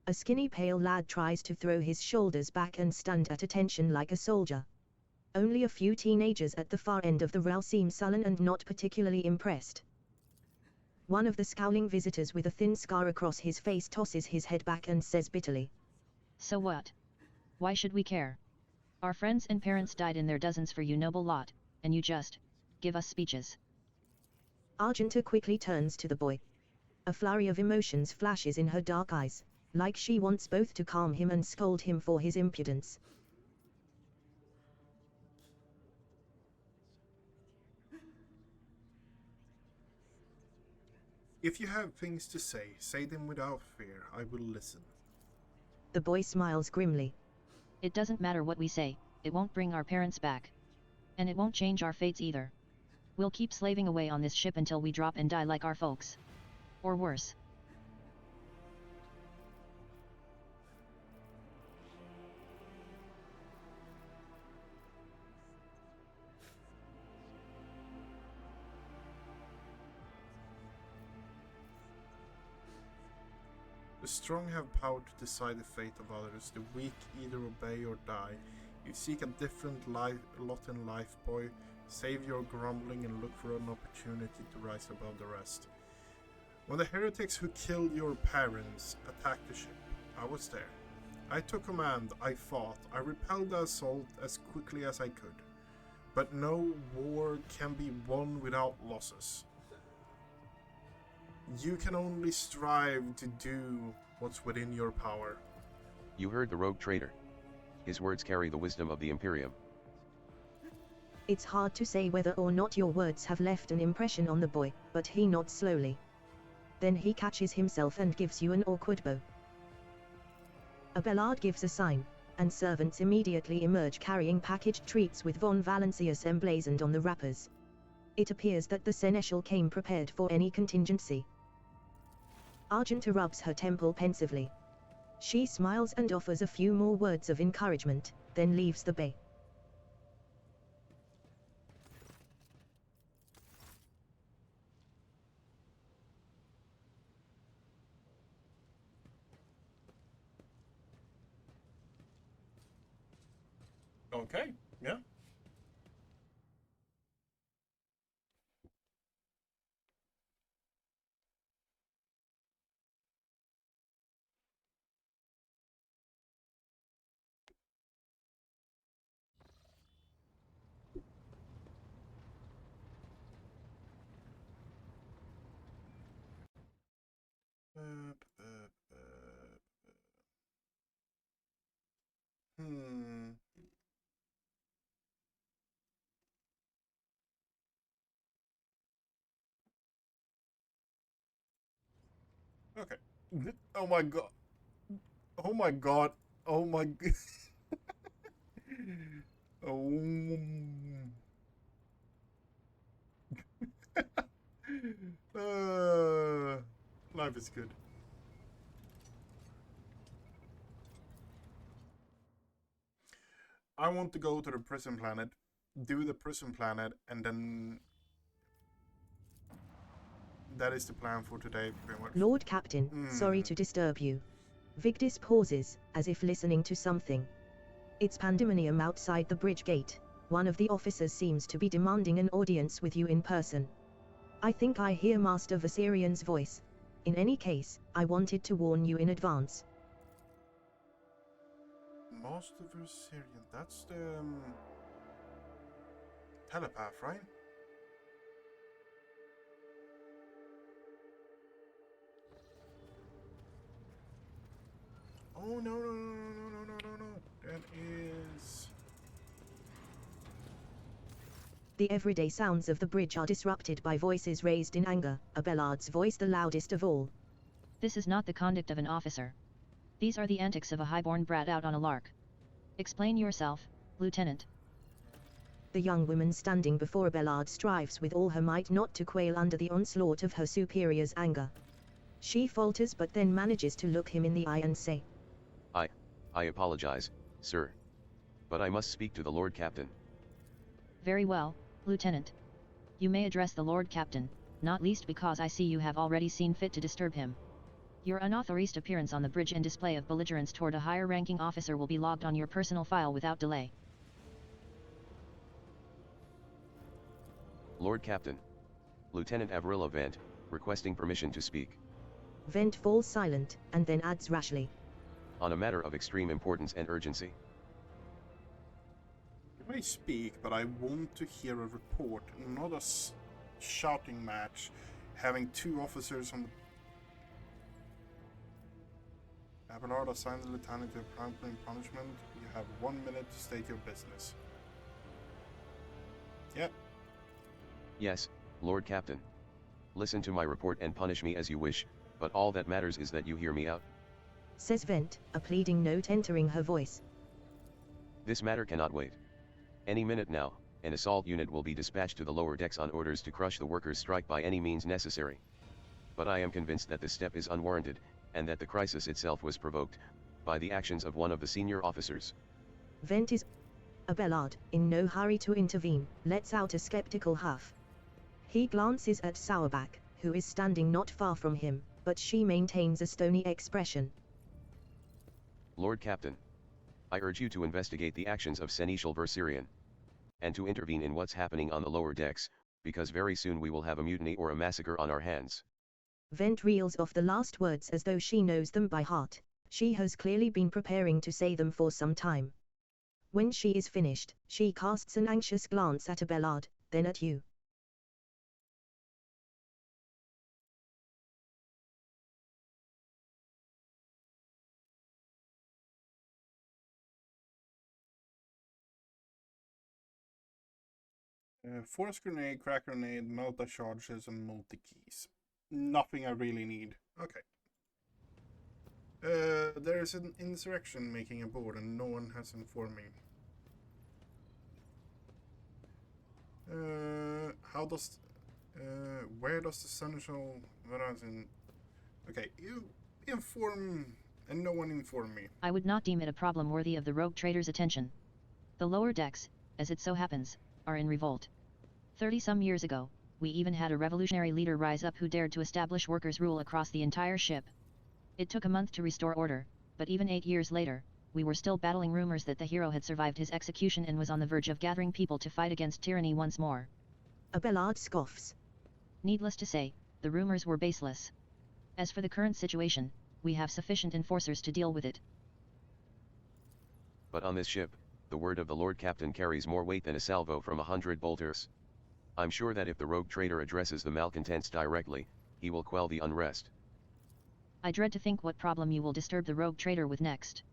A skinny pale lad tries to throw his shoulders back and stand at attention like a soldier. Only a few teenagers at the far end of the rel seem sullen and not particularly impressed. One of the scowling visitors with a thin scar across his face tosses his head back and says bitterly, "So what? Why should we care? Our friends and parents died in their dozens for you noble lot, and you just give us speeches." Argenta quickly turns to the boy. A flurry of emotions flashes in her dark eyes, like she wants both to calm him and scold him for his impudence. If you have things to say them without fear. I will listen. The boy smiles grimly. "It doesn't matter what we say, it won't bring our parents back. And it won't change our fates either. We'll keep slaving away on this ship until we drop and die like our folks. Or worse." The strong have power to decide the fate of others. The weak either obey or die. You seek a different lot in life, boy. Save your grumbling and look for an opportunity to rise above the rest. When the heretics who killed your parents attacked the ship, I was there. I took command, I fought, I repelled the assault as quickly as I could. But no war can be won without losses. You can only strive to do what's within your power. You heard the rogue traitor. His words carry the wisdom of the Imperium. It's hard to say whether or not your words have left an impression on the boy, but he nods slowly. Then he catches himself and gives you an awkward bow. A bellard gives a sign, and servants immediately emerge carrying packaged treats with Von Valancius emblazoned on the wrappers. It appears that the seneschal came prepared for any contingency. Argenta rubs her temple pensively. She smiles and offers a few more words of encouragement, then leaves the bay. Okay, yeah. Hmm. Okay. Oh my god. Oh my god. Oh my god. Oh. Life is good. I want to go to the prison planet, do the prison planet, and then that is the plan for today, pretty much. Lord Captain, sorry to disturb you. Victis pauses, as if listening to something. It's pandemonium outside the bridge gate. One of the officers seems to be demanding an audience with you in person. I think I hear Master Viserian's voice. In any case, I wanted to warn you in advance. Master Viserian, that's the telepath, right? Oh no no no no no no no no! That is The everyday sounds of the bridge are disrupted by voices raised in anger, Abelard's voice the loudest of all. This is not the conduct of an officer. These are the antics of a highborn brat out on a lark. Explain yourself, Lieutenant. The young woman standing before Abelard strives with all her might not to quail under the onslaught of her superior's anger. She falters but then manages to look him in the eye and say, I apologize, sir. But I must speak to the Lord Captain. Very well, Lieutenant. You may address the Lord Captain, not least because I see you have already seen fit to disturb him. Your unauthorized appearance on the bridge and display of belligerence toward a higher-ranking officer will be logged on your personal file without delay. Lord Captain. Lieutenant Avrilo Vent, requesting permission to speak. Vent falls silent, and then adds rashly, On a matter of extreme importance and urgency. You may speak, but I want to hear a report, not a shouting match, having two officers on the... Abelard assigned the lieutenant to a prime punishment. You have 1 minute to state your business. Yep. Yes, Lord Captain. Listen to my report and punish me as you wish, but all that matters is that you hear me out. Says Vent, a pleading note entering her voice. This matter cannot wait. Any minute now, an assault unit will be dispatched to the lower decks on orders to crush the workers' strike by any means necessary. But I am convinced that this step is unwarranted, and that the crisis itself was provoked by the actions of one of the senior officers. Vent is... Abelard, in no hurry to intervene, lets out a skeptical huff. He glances at Sourback, who is standing not far from him, but she maintains a stony expression. Lord Captain. I urge you to investigate the actions of Seneschal Verserian. And to intervene in what's happening on the lower decks, because very soon we will have a mutiny or a massacre on our hands. Vent reels off the last words as though she knows them by heart. She has clearly been preparing to say them for some time. When she is finished, she casts an anxious glance at Abelard, then at you. Force grenade, crack grenade, multi charges, and multi keys. Nothing I really need. Okay. There is an insurrection making a board, and no one has informed me. How does... where does the Seneschal Verazin... Okay, you inform... and no one informed me. I would not deem it a problem worthy of the rogue trader's attention. The lower decks, as it so happens, are in revolt. 30-some years ago, we even had a revolutionary leader rise up who dared to establish workers' rule across the entire ship. It took a month to restore order, but even 8 years later, we were still battling rumors that the hero had survived his execution and was on the verge of gathering people to fight against tyranny once more. Abelard scoffs. Needless to say, the rumors were baseless. As for the current situation, we have sufficient enforcers to deal with it. But on this ship, the word of the Lord Captain carries more weight than a salvo from 100 bolters. I'm sure that if the rogue trader addresses the malcontents directly, he will quell the unrest. I dread to think what problem you will disturb the rogue trader with next.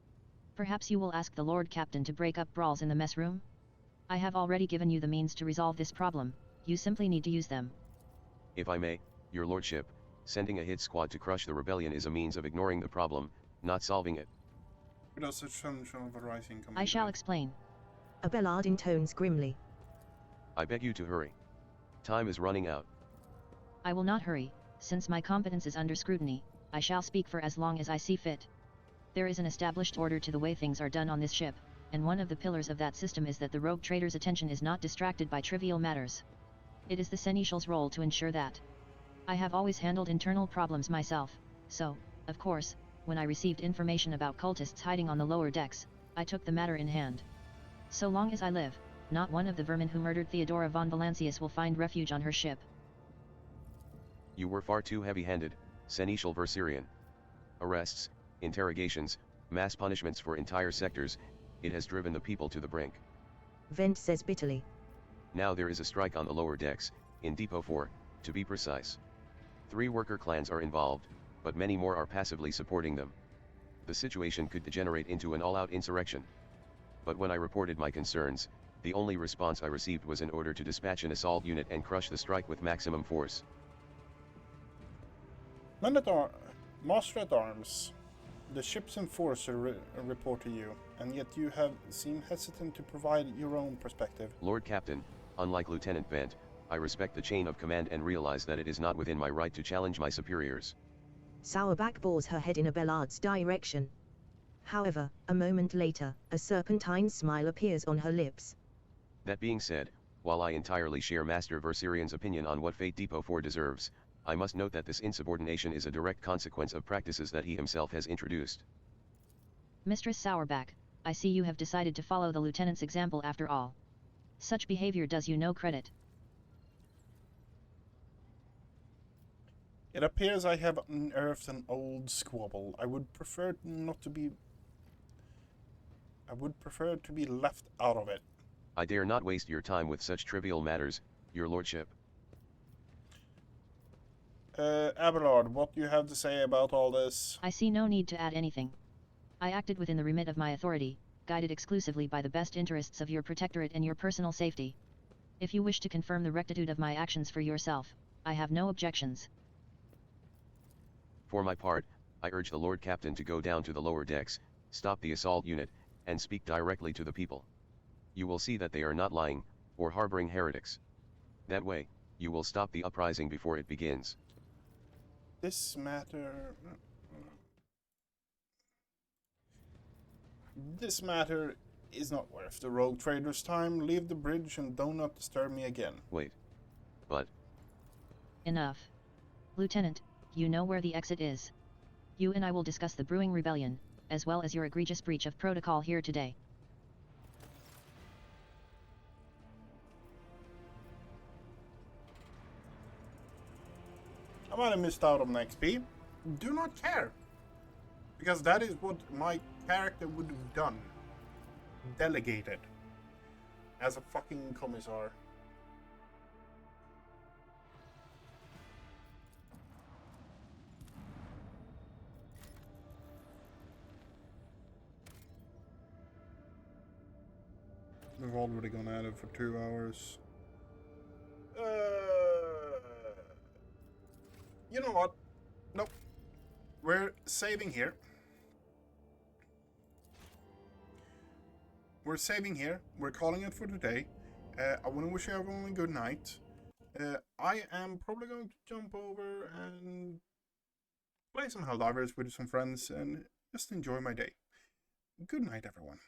Perhaps you will ask the Lord Captain to break up brawls in the mess room? I have already given you the means to resolve this problem, you simply need to use them. If I may, your lordship, sending a hit squad to crush the rebellion is a means of ignoring the problem, not solving it. I shall explain. Abelard intones grimly. I beg you to hurry. Time is running out. I will not hurry, since my competence is under scrutiny. I shall speak for as long as I see fit. There is an established order to the way things are done on this ship, and one of the pillars of that system is that the rogue trader's attention is not distracted by trivial matters. It is the Seneschal's role to ensure that. I have always handled internal problems myself, so, of course, when I received information about cultists hiding on the lower decks, I took the matter in hand. So long as I live, not one of the vermin who murdered Theodora von Valancius will find refuge on her ship. You were far too heavy-handed, Seneschal Verserian. Arrests, interrogations, mass punishments for entire sectors, it has driven the people to the brink. Vent says bitterly. Now there is a strike on the lower decks, in Depot 4, to be precise. 3 worker clans are involved, but many more are passively supporting them. The situation could degenerate into an all-out insurrection. But when I reported my concerns, The only response I received was an order to dispatch an assault unit and crush the strike with maximum force. Master at Arms, the ship's enforcer report to you, and yet you have seemed hesitant to provide your own perspective. Lord Captain, unlike Lieutenant Bent, I respect the chain of command and realize that it is not within my right to challenge my superiors. Sourback bores her head in Abelard's direction. However, a moment later, a serpentine smile appears on her lips. That being said, while I entirely share Master Verserian's opinion on what Fate Depot 4 deserves, I must note that this insubordination is a direct consequence of practices that he himself has introduced. Mistress Sourback, I see you have decided to follow the lieutenant's example after all. Such behavior does you no credit. It appears I have unearthed an old squabble. I would prefer to be left out of it. I dare not waste your time with such trivial matters, your lordship. Abelard, what do you have to say about all this? I see no need to add anything. I acted within the remit of my authority, guided exclusively by the best interests of your protectorate and your personal safety. If you wish to confirm the rectitude of my actions for yourself, I have no objections. For my part, I urge the Lord Captain to go down to the lower decks, stop the assault unit, and speak directly to the people. You will see that they are not lying, or harboring heretics. That way, you will stop the uprising before it begins. This matter is not worth the rogue trader's time. Leave the bridge and do not disturb me again. Wait. But... Enough. Lieutenant, you know where the exit is. You and I will discuss the brewing rebellion, as well as your egregious breach of protocol here today. I might have missed out on XP. Do not care. Because that is what my character would have done. Delegated. As a fucking commissar. We've already gone at it for 2 hours. You know what? Nope. We're saving here. We're saving here. We're calling it for today. I want to wish everyone a good night. I am probably going to jump over and play some Helldivers with some friends and just enjoy my day. Good night, everyone.